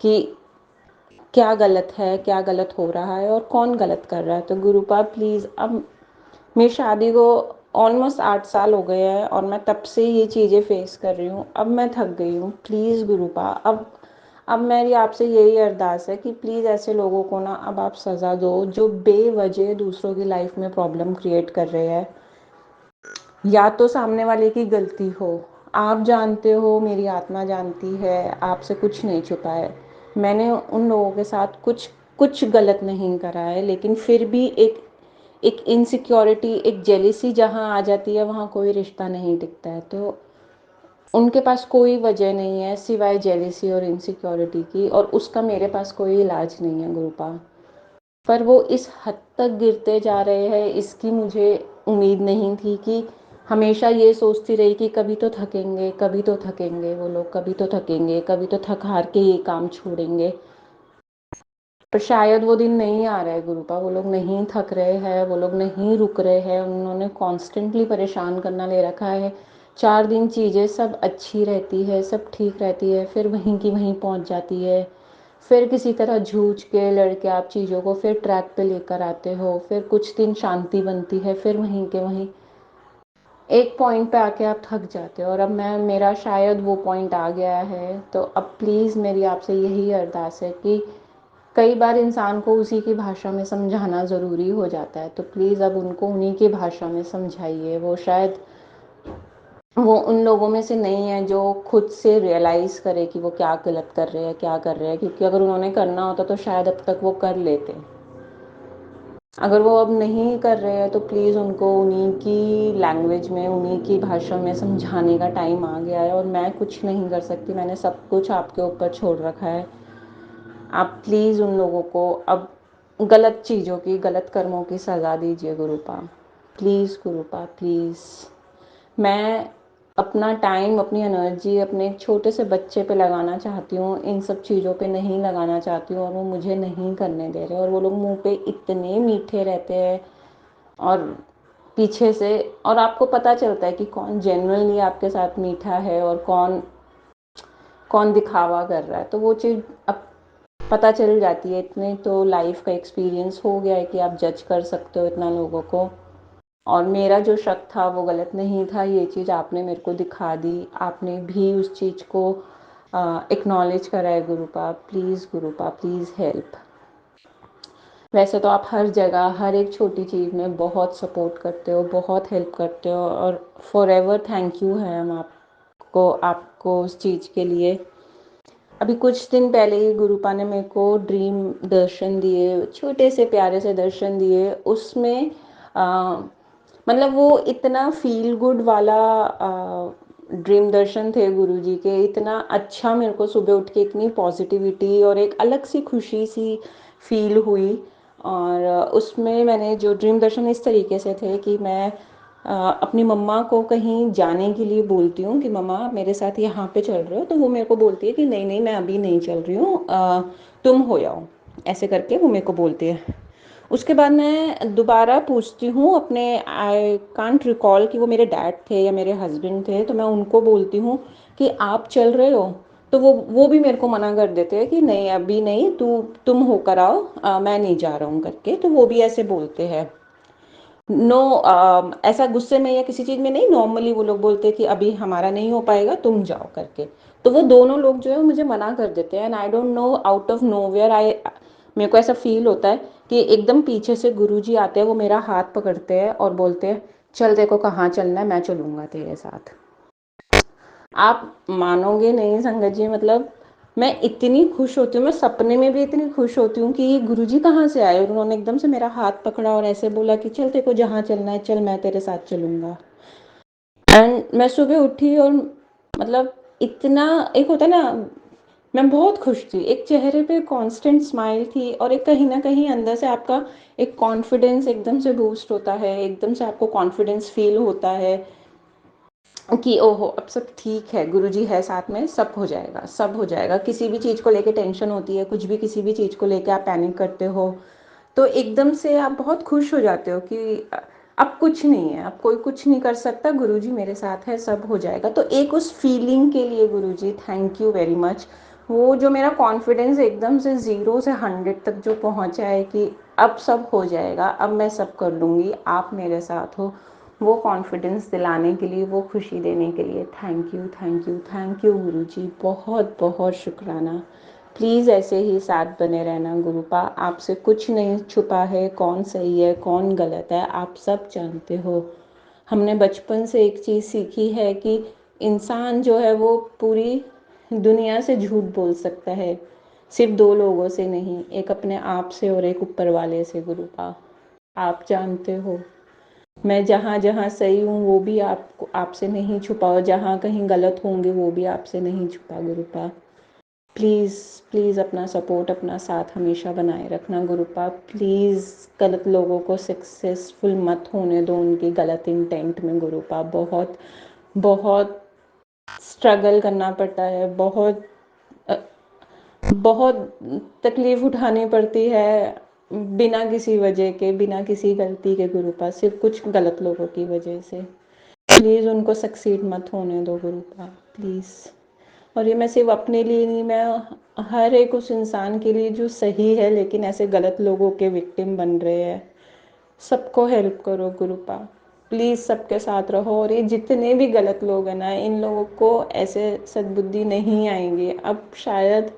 कि क्या गलत है, क्या गलत हो रहा है और कौन गलत कर रहा है। तो गुरुपा प्लीज़, अब मेरी शादी को ऑलमोस्ट 8 साल हो गए हैं, और मैं तब से ये चीज़ें फेस कर रही हूँ। अब मैं थक गई हूँ। प्लीज़ गुरुपा, अब मेरी आपसे यही अरदास है कि प्लीज़ ऐसे लोगों को ना अब आप सज़ा दो जो बेवजह दूसरों की लाइफ में प्रॉब्लम क्रिएट कर रहे हैं। या तो सामने वाले की गलती हो, आप जानते हो, मेरी आत्मा जानती है, आपसे कुछ नहीं छुपा है। मैंने उन लोगों के साथ कुछ कुछ गलत नहीं करा है, लेकिन फिर भी एक एक इनसिक्योरिटी, एक जेलिसी जहाँ आ जाती है, वहाँ कोई रिश्ता नहीं टिकता है। तो उनके पास कोई वजह नहीं है सिवाय जेलिसी और इनसिक्योरिटी की, और उसका मेरे पास कोई इलाज नहीं है गुरुपा। पर वो इस हद तक गिरते जा रहे हैं, इसकी मुझे उम्मीद नहीं थी। कि हमेशा ये सोचती रही कि कभी तो थकेंगे, कभी तो थकेंगे वो लोग, कभी तो थकेंगे, कभी तो थक हार के ये काम छोड़ेंगे। पर शायद वो दिन नहीं आ रहा है गुरुपा। वो लोग नहीं थक रहे हैं, वो लोग नहीं रुक रहे हैं। उन्होंने कॉन्स्टेंटली परेशान करना ले रखा है। 4 दिन चीज़ें सब अच्छी रहती है, सब ठीक रहती है, फिर वहीं की वहीं पहुंच जाती है। फिर किसी तरह जूझ के लड़के आप चीज़ों को फिर ट्रैक पे लेकर आते हो। फिर कुछ दिन शांति बनती है, फिर वहीं के वहीं एक पॉइंट पे आके आप थक जाते हो। और अब मेरा शायद वो पॉइंट आ गया है। तो अब प्लीज़ मेरी आपसे यही अरदास है कि कई बार इंसान को उसी की भाषा में समझाना ज़रूरी हो जाता है, तो प्लीज़ अब उनको उन्हीं की भाषा में समझाइए। वो शायद वो उन लोगों में से नहीं है जो खुद से रियलाइज़ करे कि वो क्या गलत कर रहे हैं, क्या कर रहे हैं। क्योंकि अगर उन्होंने करना होता तो शायद अब तक वो कर लेते। अगर वो अब नहीं कर रहे हैं तो प्लीज़ उनको उन्हीं की लैंग्वेज में, उन्हीं की भाषा में समझाने का टाइम आ गया है। और मैं कुछ नहीं कर सकती, मैंने सब कुछ आपके ऊपर छोड़ रखा है। आप प्लीज़ उन लोगों को अब गलत चीज़ों की, गलत कर्मों की सज़ा दीजिए गुरुपा। Please Gurupa, please. मैं अपना टाइम, अपनी एनर्जी अपने एक छोटे से बच्चे पे लगाना चाहती हूँ, इन सब चीज़ों पे नहीं लगाना चाहती हूँ, और वो मुझे नहीं करने दे रहे। और वो लोग मुंह पे इतने मीठे रहते हैं, और पीछे से, और आपको पता चलता है कि कौन जेन्युइनली आपके साथ मीठा है और कौन कौन दिखावा कर रहा है। तो वो चीज़ अब पता चल जाती है। इतने तो लाइफ का एक्सपीरियंस हो गया है कि आप जज कर सकते हो इतना लोगों को। और मेरा जो शक था वो गलत नहीं था। ये चीज़ आपने मेरे को दिखा दी, आपने भी उस चीज़ को एक्नॉलेज करा है Gurupa. Please Gurupa, please help. वैसे तो आप हर जगह, हर एक छोटी चीज़ में बहुत सपोर्ट करते हो, बहुत हेल्प करते हो, और फॉर एवर थैंक यू है हम आपको, आपको उस चीज़ के लिए। अभी कुछ दिन पहले ही गुरुपा ने मेरे को ड्रीम दर्शन दिए, छोटे से प्यारे से दर्शन दिए। उसमें मतलब वो इतना फील गुड वाला ड्रीम दर्शन थे गुरुजी के। इतना अच्छा मेरे को सुबह उठ के इतनी पॉजिटिविटी और एक अलग सी खुशी सी फील हुई। और उसमें मैंने जो ड्रीम दर्शन इस तरीके से थे कि मैं अपनी मम्मा को कहीं जाने के लिए बोलती हूँ कि मम्मा आप मेरे साथ यहाँ पे चल रहे हो। तो वो मेरे को बोलती है कि नहीं नहीं, मैं अभी नहीं चल रही हूँ, तुम हो जाओ। ऐसे करके वो मेरे को बोलती है। उसके बाद मैं दोबारा पूछती हूँ अपने, आई कांट रिकॉल कि वो मेरे डैड थे या मेरे हस्बैंड थे। तो मैं उनको बोलती हूँ कि आप चल रहे हो। तो वो भी मेरे को मना कर देते हैं कि नहीं अभी नहीं, तुम होकर आओ, मैं नहीं जा रहा हूँ करके। तो वो भी ऐसे बोलते हैं। नो ऐसा गुस्से में या किसी चीज़ में नहीं, नॉर्मली वो लोग बोलते हैं कि अभी हमारा नहीं हो पाएगा, तुम जाओ करके। तो वो दोनों लोग जो है मुझे मना कर देते हैं। And I don't know, out of nowhere मेरे को ऐसा फील होता है कि एकदम पीछे से गुरुजी आते हैं, वो मेरा हाथ पकड़ते हैं और बोलते हैं चल देखो कहाँ चलना है, मैं चलूँगा तेरे साथ। आप मानोगे नहीं संगत जी, मतलब मैं इतनी खुश होती हूँ, मैं सपने में भी इतनी खुश होती हूँ कि ये गुरुजी कहाँ से आए, और उन्होंने एकदम से मेरा हाथ पकड़ा और ऐसे बोला कि चल तेरे को जहाँ चलना है चल, मैं तेरे साथ चलूँगा। एंड मैं सुबह उठी और मतलब इतना, एक होता है ना, मैं बहुत खुश थी, एक चेहरे पे कांस्टेंट स्माइल थी, और एक कहीं ना कहीं अंदर से आपका एक कॉन्फिडेंस एकदम से बूस्ट होता है, एकदम से आपको कॉन्फिडेंस फील होता है कि ओहो अब सब ठीक है, गुरुजी है साथ में, सब हो जाएगा, सब हो जाएगा। किसी भी चीज़ को लेके टेंशन होती है, कुछ भी किसी भी चीज़ को लेके आप पैनिक करते हो, तो एकदम से आप बहुत खुश हो जाते हो कि अब कुछ नहीं है, अब कोई कुछ नहीं कर सकता, गुरुजी मेरे साथ है, सब हो जाएगा। तो एक उस फीलिंग के लिए गुरुजी थैंक यू वेरी मच। वो जो मेरा कॉन्फिडेंस एकदम से 0 से 100 तक जो पहुंचा है कि अब सब हो जाएगा, अब मैं सब कर लूँगी, आप मेरे साथ हो, वो कॉन्फिडेंस दिलाने के लिए, वो खुशी देने के लिए thank you, thank you, thank you Guruji, बहुत बहुत शुक्राना। प्लीज़ ऐसे ही साथ बने रहना गुरुपा, आपसे कुछ नहीं छुपा है, कौन सही है कौन गलत है आप सब जानते हो। हमने बचपन से एक चीज़ सीखी है कि इंसान जो है वो पूरी दुनिया से झूठ बोल सकता है, सिर्फ 2 लोगों से नहीं, एक अपने आप से और एक ऊपर वाले से गुरुपा। आप जानते हो मैं जहाँ जहाँ सही हूँ वो भी आपको, आपसे नहीं छुपा, और जहाँ कहीं गलत होंगे वो भी आपसे नहीं छुपा गुरुपा। प्लीज़ प्लीज़ अपना सपोर्ट, अपना साथ हमेशा बनाए रखना गुरुपा। प्लीज़ गलत लोगों को सक्सेसफुल मत होने दो उनकी गलत इंटेंट में गुरुपा। बहुत बहुत स्ट्रगल करना पड़ता है, बहुत बहुत तकलीफ़ उठानी पड़ती है बिना किसी वजह के, बिना किसी गलती के गुरुपा, सिर्फ कुछ गलत लोगों की वजह से। प्लीज़ उनको सक्सीड मत होने दो गुरुपा, प्लीज़। और ये मैं सिर्फ अपने लिए नहीं, मैं हर एक उस इंसान के लिए जो सही है लेकिन ऐसे गलत लोगों के विक्टिम बन रहे हैं, सबको हेल्प करो गुरुपा, प्लीज़ सबके साथ रहो। और ये जितने भी गलत लोग हैं ना, इन लोगों को ऐसे सद्बुद्धि नहीं आएंगी। अब शायद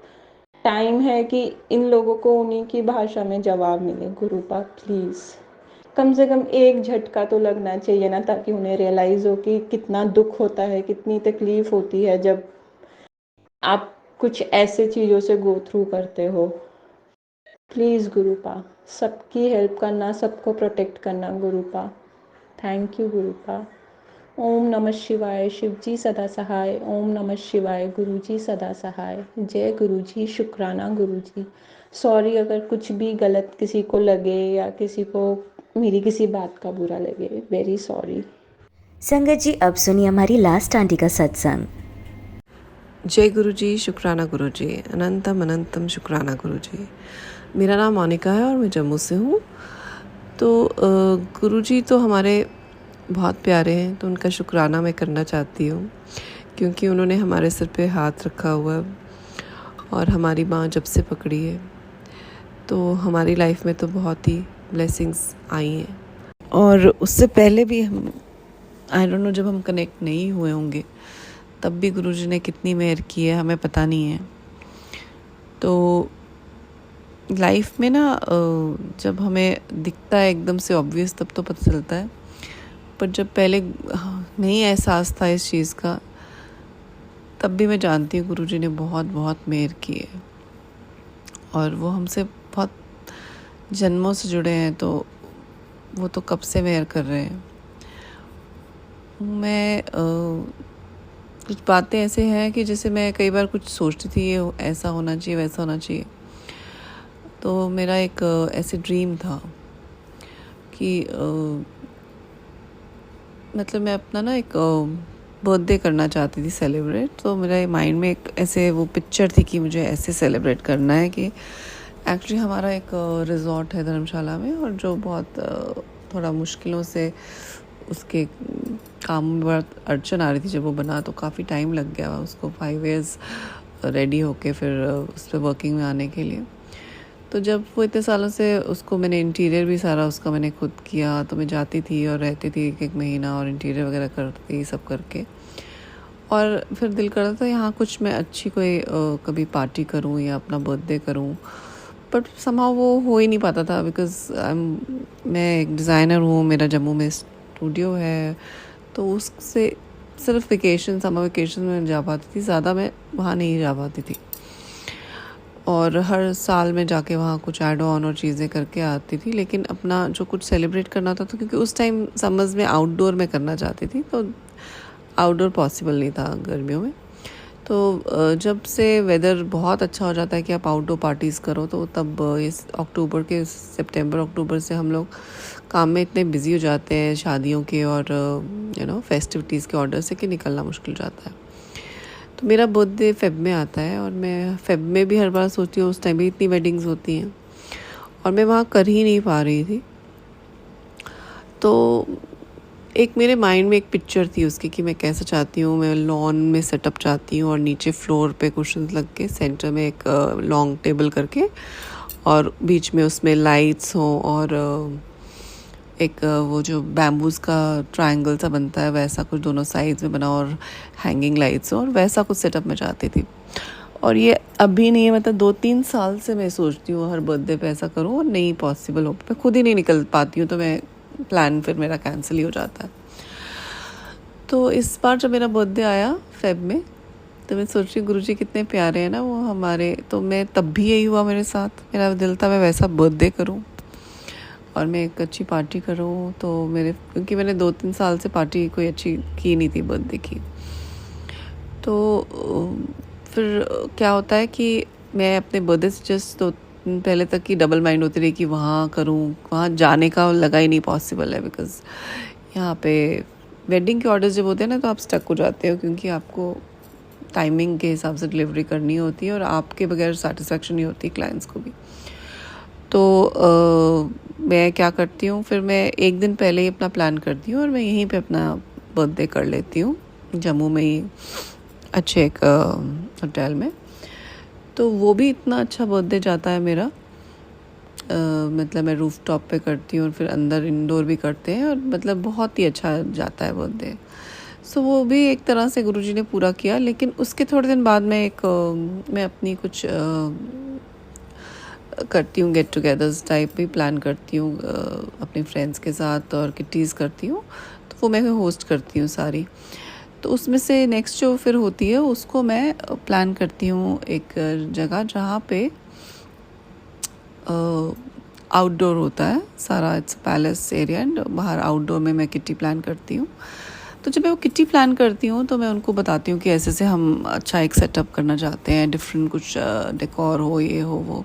टाइम है कि इन लोगों को उन्हीं की भाषा में जवाब मिले गुरुपा, प्लीज़। कम से कम एक झटका तो लगना चाहिए ना, ताकि उन्हें रियलाइज़ हो कि कितना दुख होता है, कितनी तकलीफ़ होती है जब आप कुछ ऐसे चीज़ों से गो थ्रू करते हो। प्लीज़ गुरुपा, सबकी हेल्प करना, सबको प्रोटेक्ट करना गुरुपा। Thank you गुरुपा। ओम नमः शिवाय, शिवजी सदा सहाय। ओम नमः शिवाय, गुरुजी सदा सहाय। जय गुरुजी, शुक्राना गुरुजी। सॉरी अगर कुछ भी गलत किसी को लगे या किसी को मेरी किसी बात का बुरा लगे, वेरी सॉरी। संगत जी, अब सुनिए हमारी लास्ट आंटी का सत्संग। जय गुरुजी, शुक्राना गुरुजी, अनंतम अनंतम शुक्राना गुरुजी। मेरा नाम मोनिका है और मैं जम्मू से हूँ। तो गुरुजी तो हमारे बहुत प्यारे हैं, तो उनका शुक्राना मैं करना चाहती हूँ, क्योंकि उन्होंने हमारे सिर पे हाथ रखा हुआ है और हमारी माँ जब से पकड़ी है, तो हमारी लाइफ में तो बहुत ही ब्लेसिंग्स आई हैं। और उससे पहले भी हम, आई डोंट नो, जब हम कनेक्ट नहीं हुए होंगे तब भी गुरुजी ने कितनी मेहर की है हमें पता नहीं है। तो लाइफ में ना जब हमें दिखता है एकदम से ऑब्वियस तब तो पता चलता है, पर जब पहले नहीं एहसास था इस चीज़ का, तब भी मैं जानती हूँ गुरुजी ने बहुत बहुत मेहर की है, और वो हमसे बहुत जन्मों से जुड़े हैं, तो वो तो कब से मेहर कर रहे हैं। मैं कुछ बातें ऐसे हैं कि जैसे मैं कई बार कुछ सोचती थी ये ऐसा होना चाहिए, वैसा होना चाहिए। तो मेरा एक ऐसे ड्रीम था कि मतलब मैं अपना ना एक बर्थडे करना चाहती थी सेलिब्रेट। तो मेरे माइंड में एक ऐसे वो पिक्चर थी कि मुझे ऐसे सेलिब्रेट करना है कि एक्चुअली हमारा एक रिजॉर्ट है धर्मशाला में, और जो बहुत थोड़ा मुश्किलों से उसके काम में बहुत अड़चन आ रही थी। जब वो बना तो काफ़ी टाइम लग गया उसको, 5 years रेडी होके फिर उस पर वर्किंग में आने के लिए। तो जब वो इतने सालों से उसको मैंने इंटीरियर भी सारा उसका मैंने खुद किया, तो मैं जाती थी और रहती थी एक महीना और इंटीरियर वगैरह करती थी सब करके, और फिर दिल करता था यहाँ कुछ मैं अच्छी कोई कभी पार्टी करूँ या अपना बर्थडे करूँ, बट समाव वो हो ही नहीं पाता था। बिकॉज मैं एक डिज़ाइनर हूँ, मेरा जम्मू में स्टूडियो है, तो उससे सिर्फ वेकेशन, समर वेकेशन में जा पाती थी, ज़्यादा मैं वहाँ नहीं जा पाती थी। और हर साल में जाके वहाँ कुछ ऐड ऑन और चीज़ें करके आती थी, लेकिन अपना जो कुछ सेलिब्रेट करना था, तो क्योंकि उस टाइम समर्स में आउटडोर में करना चाहती थी, तो आउटडोर पॉसिबल नहीं था गर्मियों में। तो जब से वेदर बहुत अच्छा हो जाता है कि आप आउटडोर पार्टीज़ करो, तो तब इस सितंबर अक्टूबर से हम लोग काम में इतने बिजी हो जाते हैं शादियों के और फेस्टिविटीज़ के ऑर्डर से, कि निकलना मुश्किल हो जाता है। तो मेरा बर्थडे फेब में आता है, और मैं फेब में भी हर बार सोचती हूँ, उस टाइम भी इतनी वेडिंग्स होती हैं और मैं वहाँ कर ही नहीं पा रही थी। तो एक मेरे माइंड में एक पिक्चर थी उसकी कि मैं कैसा चाहती हूँ, मैं लॉन में सेटअप चाहती हूँ और नीचे फ्लोर पे कुशन्स लग के, सेंटर में एक लॉन्ग टेबल करके, और बीच में उसमें लाइट्स हो, और एक वो जो बैम्बूज का ट्रायंगल सा बनता है वैसा कुछ दोनों साइड्स में बना, और हैंगिंग लाइट्स हो, और वैसा कुछ सेटअप मैं चाहती थी। और ये अभी नहीं है, मतलब 2-3 साल से मैं सोचती हूँ हर बर्थडे पे ऐसा करूँ, और नहीं पॉसिबल हो, मैं खुद ही नहीं निकल पाती हूँ, तो मैं प्लान फिर मेरा कैंसिल ही हो जाता है। तो इस बार जब मेरा बर्थडे आया फेब में, तो मैं सोच रही गुरुजी कितने प्यारे हैं ना वो हमारे। तो मैं तब भी यही हुआ मेरे साथ, मेरा दिल था मैं वैसा बर्थडे करूं और मैं एक अच्छी पार्टी करूं। तो क्योंकि मैंने 2-3 साल से पार्टी कोई अच्छी की नहीं थी बर्थडे की। तो फिर क्या होता है कि मैं अपने बर्थडे से जस्ट 2 दिन पहले तक की डबल माइंड होती रही कि वहाँ करूँ, वहाँ जाने का लगा ही नहीं पॉसिबल है, बिकॉज़ यहाँ पे वेडिंग के ऑर्डर्स जब होते हैं ना, तो आप स्टक हो जाते हो, क्योंकि आपको टाइमिंग के हिसाब से डिलीवरी करनी होती है और आपके बगैर सेटिस्फेक्शन नहीं होती क्लाइंट्स को भी। तो मैं क्या करती हूँ, फिर मैं एक दिन पहले ही अपना प्लान करती हूँ और मैं यहीं पे अपना बर्थडे कर लेती हूँ, जम्मू में ही अच्छे एक होटल में। तो वो भी इतना अच्छा बर्थडे जाता है मेरा, मतलब मैं रूफ टॉप पे करती हूँ और फिर अंदर इंडोर भी करते हैं, और मतलब बहुत ही अच्छा जाता है बर्थडे। सो वो भी एक तरह से गुरुजी ने पूरा किया। लेकिन उसके थोड़े दिन बाद मैं अपनी कुछ करती हूँ, गेट टुगेदर्स टाइप भी प्लान करती हूँ अपने फ्रेंड्स के साथ, और किटीज़ करती हूँ, तो वो मैं होस्ट करती हूँ सारी। तो उसमें से नेक्स्ट जो फिर होती है उसको मैं प्लान करती हूँ एक जगह जहाँ पे आउटडोर होता है सारा, इट्स पैलेस एरिया, एंड बाहर आउटडोर में मैं किटी प्लान करती हूँ। तो जब मैं वो किटी प्लान करती हूँ तो मैं उनको बताती हूँ कि ऐसे से हम अच्छा एक सेटअप करना चाहते हैं, डिफरेंट कुछ डेकोर हो, ये हो वो।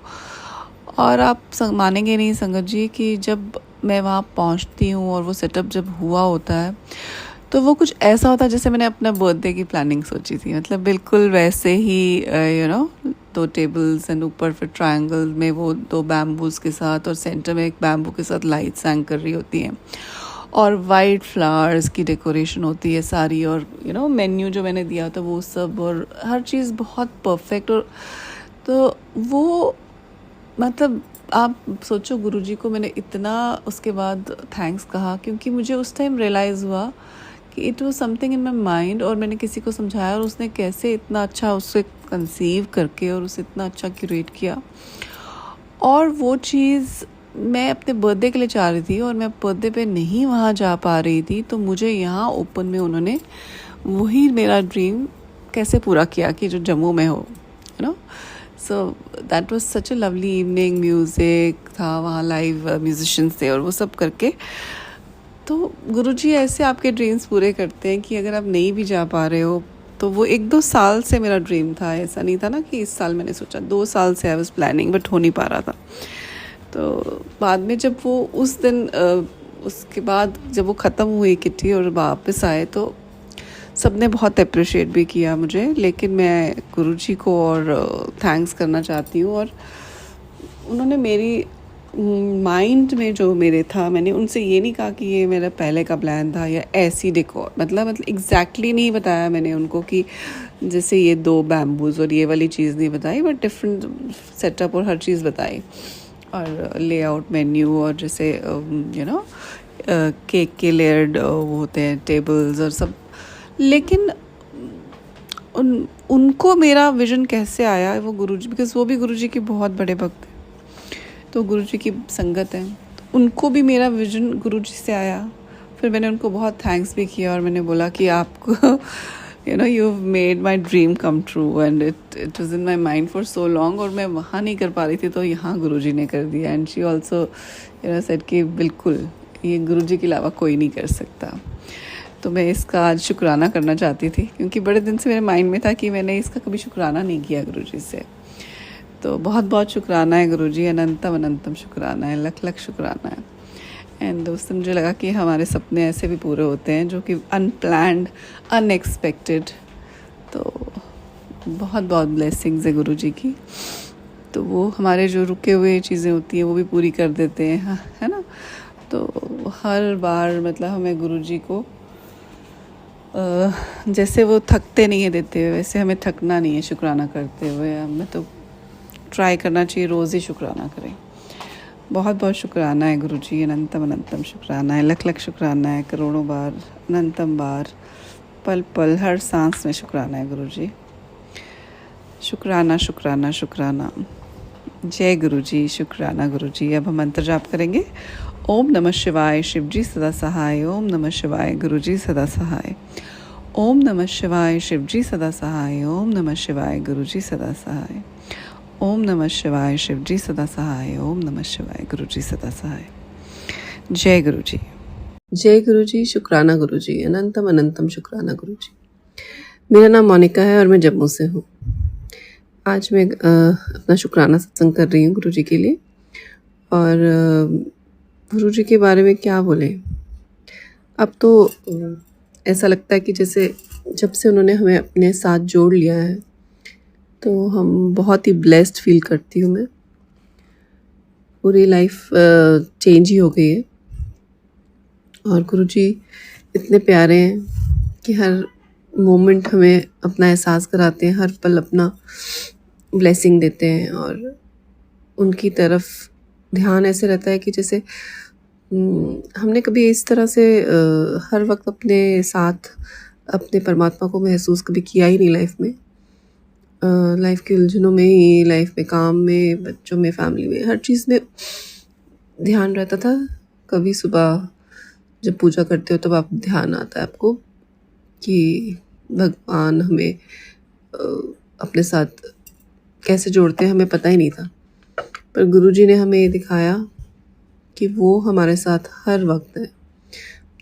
और आप मानेंगे नहीं संगत जी कि जब मैं वहाँ पहुँचती हूँ और वो सेटअप जब हुआ होता है, तो वो कुछ ऐसा होता है जैसे मैंने अपना बर्थडे की प्लानिंग सोची थी, मतलब बिल्कुल वैसे ही 2 टेबल्स एंड ऊपर फिर ट्रायंगल में वो 2 बैम्बूज के साथ, और सेंटर में एक बैम्बू के साथ लाइट्स हैंग कर रही होती हैं, और वाइट फ्लावर्स की डेकोरेशन होती है सारी, और मेन्यू जो मैंने दिया था वो सब, और हर चीज़ बहुत परफेक्ट। और तो वो मतलब आप सोचो, गुरुजी को मैंने इतना उसके बाद थैंक्स कहा, क्योंकि मुझे उस टाइम रियलाइज़ हुआ कि it was something in my mind, और मैंने किसी को समझाया और उसने कैसे इतना अच्छा उससे कंसीव करके और उसे इतना अच्छा क्यूरेट किया। और वो चीज़ मैं अपने बर्थडे के लिए चाह रही थी, और मैं बर्थडे पे नहीं वहाँ जा पा रही थी, तो मुझे यहाँ ओपन में उन्होंने वही मेरा ड्रीम कैसे पूरा किया कि जो जम्मू में हो, so that was such a lovely evening. Music था वहाँ, लाइव म्यूजिशियंस थे, और वो सब करके। तो गुरुजी ऐसे आपके ड्रीम्स पूरे करते हैं कि अगर आप नहीं भी जा पा रहे हो, तो वो 1-2 साल से मेरा ड्रीम था, ऐसा नहीं था ना कि इस साल मैंने सोचा, 2 साल से आई वाज प्लानिंग, बट हो नहीं पा रहा था। तो बाद में जब वो उस दिन उसके बाद जब वो ख़त्म हुई किट्टी और वापस आए, तो सबने बहुत अप्रिशिएट भी किया मुझे। लेकिन मैं गुरुजी को और थैंक्स करना चाहती हूँ, और उन्होंने मेरी माइंड में जो मेरे था, मैंने उनसे ये नहीं कहा कि ये मेरा पहले का प्लान था या ऐसी डेकोर, मतलब एग्जैक्टली नहीं बताया मैंने उनको कि जैसे ये 2 बैम्बूज और ये वाली चीज़ नहीं बताई, बट डिफरेंट सेटअप और हर चीज़ बताई, और लेआउट, मेन्यू, और जैसे केक के लेयर्ड वो होते हैं टेबल्स और सब। लेकिन उनको मेरा विजन कैसे आया, वो गुरुजी, बिकॉज वो भी गुरुजी के बहुत बड़े भक्त हैं, तो गुरुजी की संगत है, तो उनको भी मेरा विजन गुरुजी से आया। फिर मैंने उनको बहुत थैंक्स भी किया और मैंने बोला कि आपको you've made my dream come true and it was in my mind for so long, और मैं वहाँ नहीं कर पा रही थी तो यहाँ गुरुजी ने कर दिया. एंड शी ऑल्सो said कि बिल्कुल ये गुरुजी के अलावा कोई नहीं कर सकता. तो मैं इसका आज शुक्राना करना चाहती थी क्योंकि बड़े दिन से मेरे माइंड में था कि मैंने इसका कभी शुक्राना नहीं किया गुरुजी से. तो बहुत बहुत शुक्राना है गुरुजी, अनंतम अनंतम शुक्राना है, लख लख शुक्राना है. एंड दोस्तों मुझे लगा कि हमारे सपने ऐसे भी पूरे होते हैं जो कि अनप्लैंड, अनएक्सपेक्टेड. तो बहुत बहुत ब्लेसिंग्स है गुरुजी की. तो वो हमारे जो रुके हुए चीज़ें होती हैं वो भी पूरी कर देते हैं, हाँ, है ना. तो हर बार मतलब हमें गुरुजी को जैसे वो थकते नहीं है देते हुए, वैसे हमें थकना नहीं है शुक्राना करते हुए. हमें तो ट्राई करना चाहिए रोज़ ही शुक्राना करें. बहुत बहुत शुक्राना है गुरुजी, अनंतम अनंतम शुक्राना है, लख लख शुक्राना है, करोड़ों बार, अनंतम बार, पल पल हर सांस में शुक्राना है गुरुजी. शुक्राना शुक्राना शुक्राना. जय गुरुजी, शुक्राना गुरुजी. अब हम मंत्र जाप करेंगे. ओम नमः शिवाय, शिवजी सदा सहाय. ओम नमः शिवाय, गुरुजी सदा सहाय. ओम नमः शिवाय, शिवजी सदा सहाय. ओम नमः शिवाय, गुरुजी सदा सहाय. ओम नमः शिवाय, शिवजी सदा सहाय. ओम नमः शिवाय, गुरुजी सदा सहाय. जय गुरुजी. जय गुरुजी, शुक्राना गुरुजी, अनंतम अनंतम शुक्राना गुरुजी. मेरा नाम मोनिका है और मैं जम्मू से हूँ. आज मैं अपना शुक्राना सत्संग कर रही हूँ गुरुजी के लिए. और गुरुजी के बारे में क्या बोले. अब तो ऐसा लगता है कि जैसे जब से उन्होंने हमें अपने साथ जोड़ लिया है तो हम बहुत ही ब्लेस्ड फील करती हूँ. मैं पूरी लाइफ चेंज ही हो गई है. और गुरुजी इतने प्यारे हैं कि हर मोमेंट हमें अपना एहसास कराते हैं, हर पल अपना ब्लेसिंग देते हैं. और उनकी तरफ ध्यान ऐसे रहता है कि जैसे हमने कभी इस तरह से हर वक्त अपने साथ अपने परमात्मा को महसूस कभी किया ही नहीं लाइफ में. लाइफ की उलझनों में ही, लाइफ में, काम में, बच्चों में, फैमिली में, हर चीज़ में ध्यान रहता था. कभी सुबह जब पूजा करते हो तब आप ध्यान आता है आपको कि भगवान हमें अपने साथ कैसे जोड़ते हैं, हमें पता ही नहीं था. पर गुरुजी ने हमें ये दिखाया कि वो हमारे साथ हर वक्त है.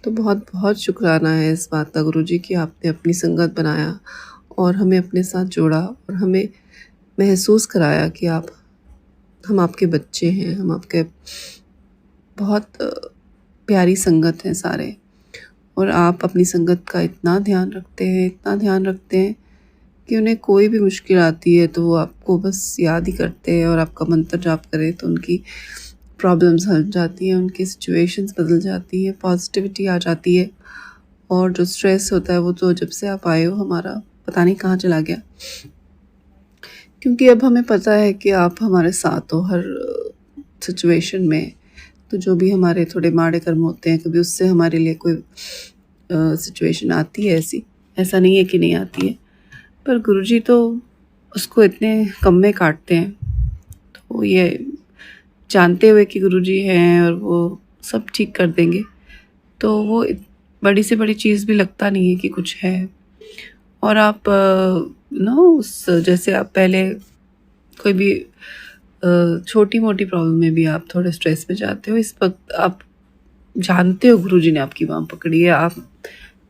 तो बहुत बहुत शुक्राना है इस बात का गुरुजी कि आपने अपनी संगत बनाया और हमें अपने साथ जोड़ा और हमें महसूस कराया कि हम आपके बच्चे हैं, हम आपके बहुत प्यारी संगत हैं सारे. और आप अपनी संगत का इतना ध्यान रखते हैं कि उन्हें कोई भी मुश्किल आती है तो वो आपको बस याद ही करते हैं और आपका मंत्र जाप करें तो उनकी प्रॉब्लम्स हल जाती हैं, उनकी सिचुएशंस बदल जाती है, पॉजिटिविटी आ जाती है. और जो स्ट्रेस होता है वो तो जब से आप आए हो हमारा पता नहीं कहाँ चला गया. क्योंकि अब हमें पता है कि आप हमारे साथ हो हर सिचुएशन में. तो जो भी हमारे थोड़े माड़े कर्म होते हैं, कभी उससे हमारे लिए कोई सिचुएशन आती है ऐसा नहीं है कि नहीं आती है. पर गुरुजी तो उसको इतने कम में काटते हैं. तो ये जानते हुए कि गुरुजी हैं और वो सब ठीक कर देंगे, तो वो बड़ी से बड़ी चीज़ भी लगता नहीं है कि कुछ है. और आप उस जैसे आप पहले कोई भी छोटी मोटी प्रॉब्लम में भी आप थोड़े स्ट्रेस में जाते हो, इस वक्त आप जानते हो गुरुजी ने आपकी बाँह पकड़ी है, आप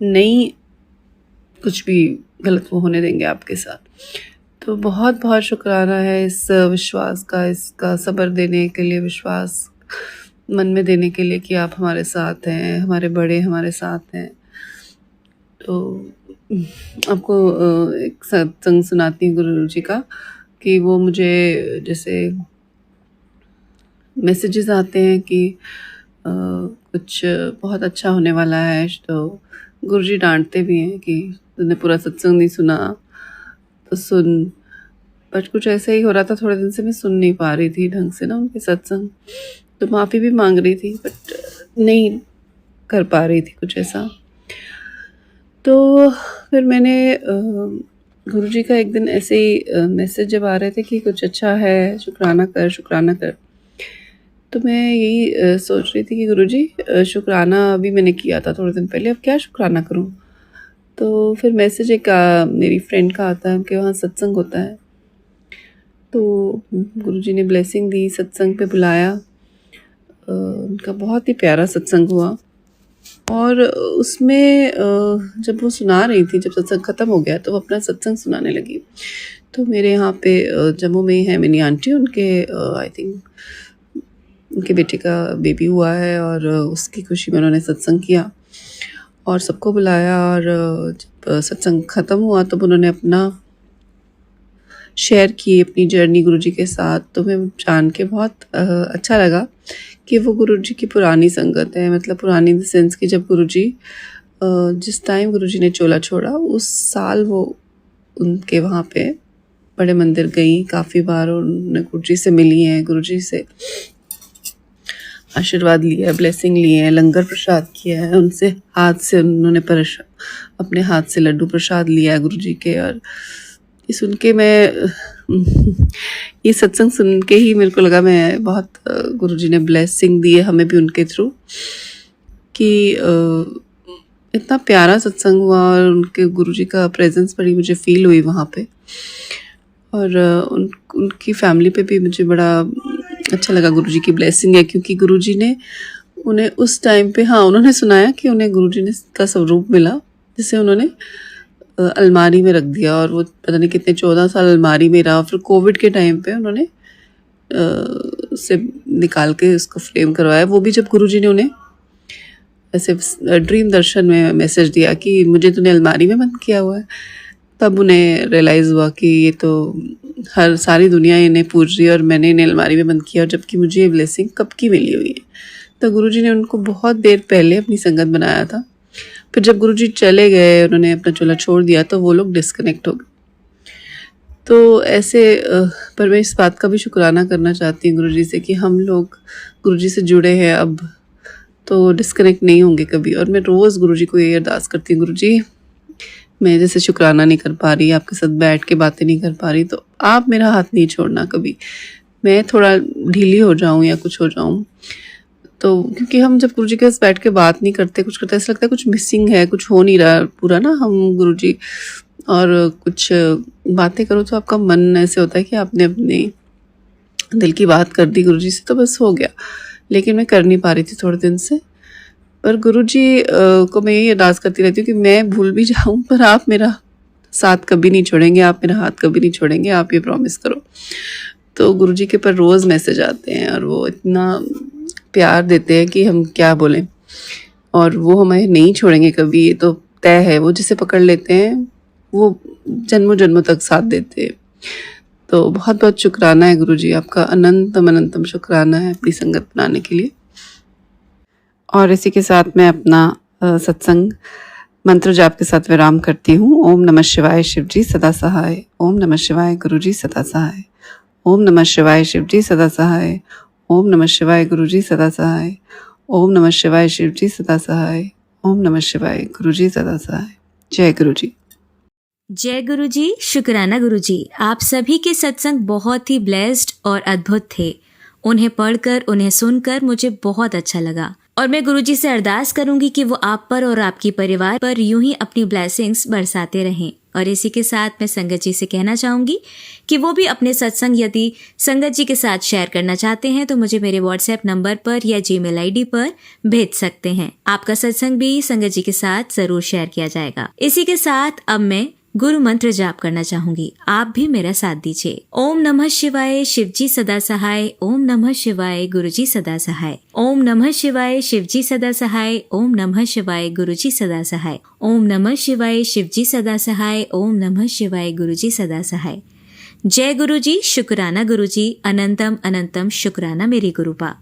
नहीं कुछ भी गलत वो होने देंगे आपके साथ. तो बहुत बहुत शुक्राना है इस विश्वास का, इसका सब्र देने के लिए, विश्वास मन में देने के लिए कि आप हमारे साथ हैं, हमारे बड़े हमारे साथ हैं. तो आपको एक सत्संग सुनाती हूँ गुरुजी का कि वो मुझे जैसे मैसेजेस आते हैं कि कुछ बहुत अच्छा होने वाला है, तो गुरुजी डांटते भी हैं कि तूने पूरा सत्संग नहीं सुना तो सुन. बट कुछ ऐसा ही हो रहा था, थोड़े दिन से मैं सुन नहीं पा रही थी ढंग से ना उनके सत्संग. तो माफ़ी भी मांग रही थी बट नहीं कर पा रही थी कुछ ऐसा. तो फिर मैंने गुरुजी का एक दिन ऐसे ही मैसेज जब आ रहे थे कि कुछ अच्छा है, शुक्राना कर. तो मैं यही सोच रही थी कि गुरुजी शुक्राना अभी मैंने किया था थोड़े दिन पहले, अब क्या शुक्राना करूं। तो फिर मैसेज एक मेरी फ्रेंड का आता है, उनके वहाँ सत्संग होता है, तो गुरुजी ने ब्लेसिंग दी, सत्संग पे बुलाया। उनका बहुत ही प्यारा सत्संग हुआ और उसमें जब वो सुना रही थी, जब सत्संग ख़त्म हो गया तो वो अपना सत्संग सुनाने लगी। तो मेरे यहाँ पे जम्मू में है मेरी आंटी, उनके आई थिंक उनके बेटे का बेबी हुआ है और उसकी खुशी में उन्होंने सत्संग किया और सबको बुलाया। और जब सत्संग ख़त्म हुआ तब उन्होंने अपना शेयर की अपनी जर्नी गुरुजी के साथ। तो मैं जान के बहुत अच्छा लगा कि वो गुरुजी की पुरानी संगत है, मतलब पुरानी इन द सेंस कि जब गुरुजी जिस टाइम गुरुजी ने चोला छोड़ा उस साल वो उनके वहाँ पे बड़े मंदिर गई काफ़ी बार और उन्होंने गुरुजी से मिली हैं, गुरुजी से आशीर्वाद लिया है, ब्लेसिंग लिए हैं, लंगर प्रसाद किया है उनसे, हाथ से उन्होंने अपने हाथ से लड्डू प्रसाद लिया है गुरुजी के। और ये सुन के मैं ये सत्संग सुन के ही मेरे को लगा मैं बहुत गुरुजी ने ब्लेसिंग दी है हमें भी उनके थ्रू, कि इतना प्यारा सत्संग हुआ और उनके गुरुजी का प्रेजेंस बड़ी मुझे फील हुई वहाँ पे। और उनकी फैमिली पे भी मुझे बड़ा अच्छा लगा, गुरुजी की ब्लेसिंग है, क्योंकि गुरुजी ने उन्हें उस टाइम पे, हाँ उन्होंने सुनाया कि उन्हें गुरुजी ने का स्वरूप मिला जिसे उन्होंने अलमारी में रख दिया और वो पता नहीं कितने 14 साल अलमारी में रहा। फिर कोविड के टाइम पे उन्होंने उससे निकाल के उसको फ्रेम करवाया, वो भी जब गुरुजी ने उन्हें ऐसे ड्रीम दर्शन में मैसेज दिया कि मुझे तूने अलमारी में बंद किया हुआ है। तब उन्हें रियलाइज़ हुआ कि ये तो सारी दुनिया इन्हें पूज रही है और मैंने इन्हें अलमारी में बंद किया, और जबकि मुझे ये ब्लेसिंग कब की मिली हुई है। तो गुरुजी ने उनको बहुत देर पहले अपनी संगत बनाया था। फिर जब गुरुजी चले गए, उन्होंने अपना चोला छोड़ दिया, तो वो लोग डिस्कनेक्ट हो गए। तो ऐसे पर मैं इस बात का भी शुक्राना करना चाहती हूँ गुरुजी से कि हम लोग गुरुजी से जुड़े हैं अब, तो डिस्कनेक्ट नहीं होंगे कभी। और मैं रोज़ गुरुजी को ये अरदास करती हूँ, गुरुजी मैं जैसे शुक्राना नहीं कर पा रही, आपके साथ बैठ के बातें नहीं कर पा रही, तो आप मेरा हाथ नहीं छोड़ना कभी, मैं थोड़ा ढीली हो जाऊँ या कुछ हो जाऊँ। तो क्योंकि हम जब गुरुजी के साथ बैठ के बात नहीं करते, कुछ करते, ऐसा लगता है कुछ मिसिंग है, कुछ हो नहीं रहा पूरा ना हम गुरुजी, और कुछ बातें करो तो आपका मन ऐसे होता है कि आपने अपने दिल की बात कर दी गुरुजी से तो बस हो गया। लेकिन मैं कर नहीं पा रही थी थोड़े दिन से। और गुरुजी को मैं यही अरदास करती रहती हूँ कि मैं भूल भी जाऊँ पर आप मेरा साथ कभी नहीं छोड़ेंगे, आप मेरा हाथ कभी नहीं छोड़ेंगे, आप ये प्रॉमिस करो। तो गुरुजी के पर रोज़ मैसेज आते हैं और वो इतना प्यार देते हैं कि हम क्या बोलें, और वो हमें नहीं छोड़ेंगे कभी, ये तो तय है। वो जिसे पकड़ लेते हैं वो जन्मों जन्मों तक साथ देते हैं। तो बहुत बहुत शुक्राना है गुरुजी, आपका अनंतम अनंतम शुक्राना है अपनी संगत बनाने के लिए। और इसी के साथ मैं अपना सत्संग मंत्र जाप के साथ विराम करती हूँ। ओम नमः शिवाय, शिवजी सदा सहाय। ओम नमः शिवाय, गुरुजी सदा सहाय। ओम नमः शिवाय, शिवजी सदा सहाय। ओम नमः शिवाय, गुरुजी सदा सहाय। ओम नमः शिवाय, शिवजी सदा सहाय। ओम नमः शिवाय, गुरुजी सदा सहाय। जय गुरुजी। जय गुरुजी। शुक्राना गुरुजी, आप सभी के सत्संग बहुत ही ब्लेस्ड और अद्भुत थे। उन्हें पढ़कर, उन्हें सुनकर मुझे बहुत अच्छा लगा और मैं गुरुजी से अरदास करूंगी कि वो आप पर और आपकी परिवार पर यूं ही अपनी ब्लेसिंग्स बरसाते रहें। और इसी के साथ मैं संगत जी से कहना चाहूंगी कि वो भी अपने सत्संग यदि संगत जी के साथ शेयर करना चाहते हैं तो मुझे मेरे व्हाट्सएप नंबर पर या जीमेल आईडी पर भेज सकते हैं। आपका सत्संग भी संगत जी के साथ जरूर शेयर किया जाएगा। इसी के साथ अब मैं गुरु मंत्र जाप करना चाहूंगी, आप भी मेरा साथ दीजिए। ओम नमः शिवाय, शिवजी सदा सहाय। ओम नमः शिवाय, गुरुजी सदा सहाय। ओम नमः शिवाय, शिवजी सदा सहाय। ओम नमः शिवाय, गुरुजी सदा सहाय। ओम नमः शिवाय, शिवजी सदा सहाय। ओम नमः शिवाय, गुरुजी सदा सहाय। जय गुरुजी। शुक्राना गुरुजी। अनंतम अनंतम शुक्राना मेरी गुरुपा।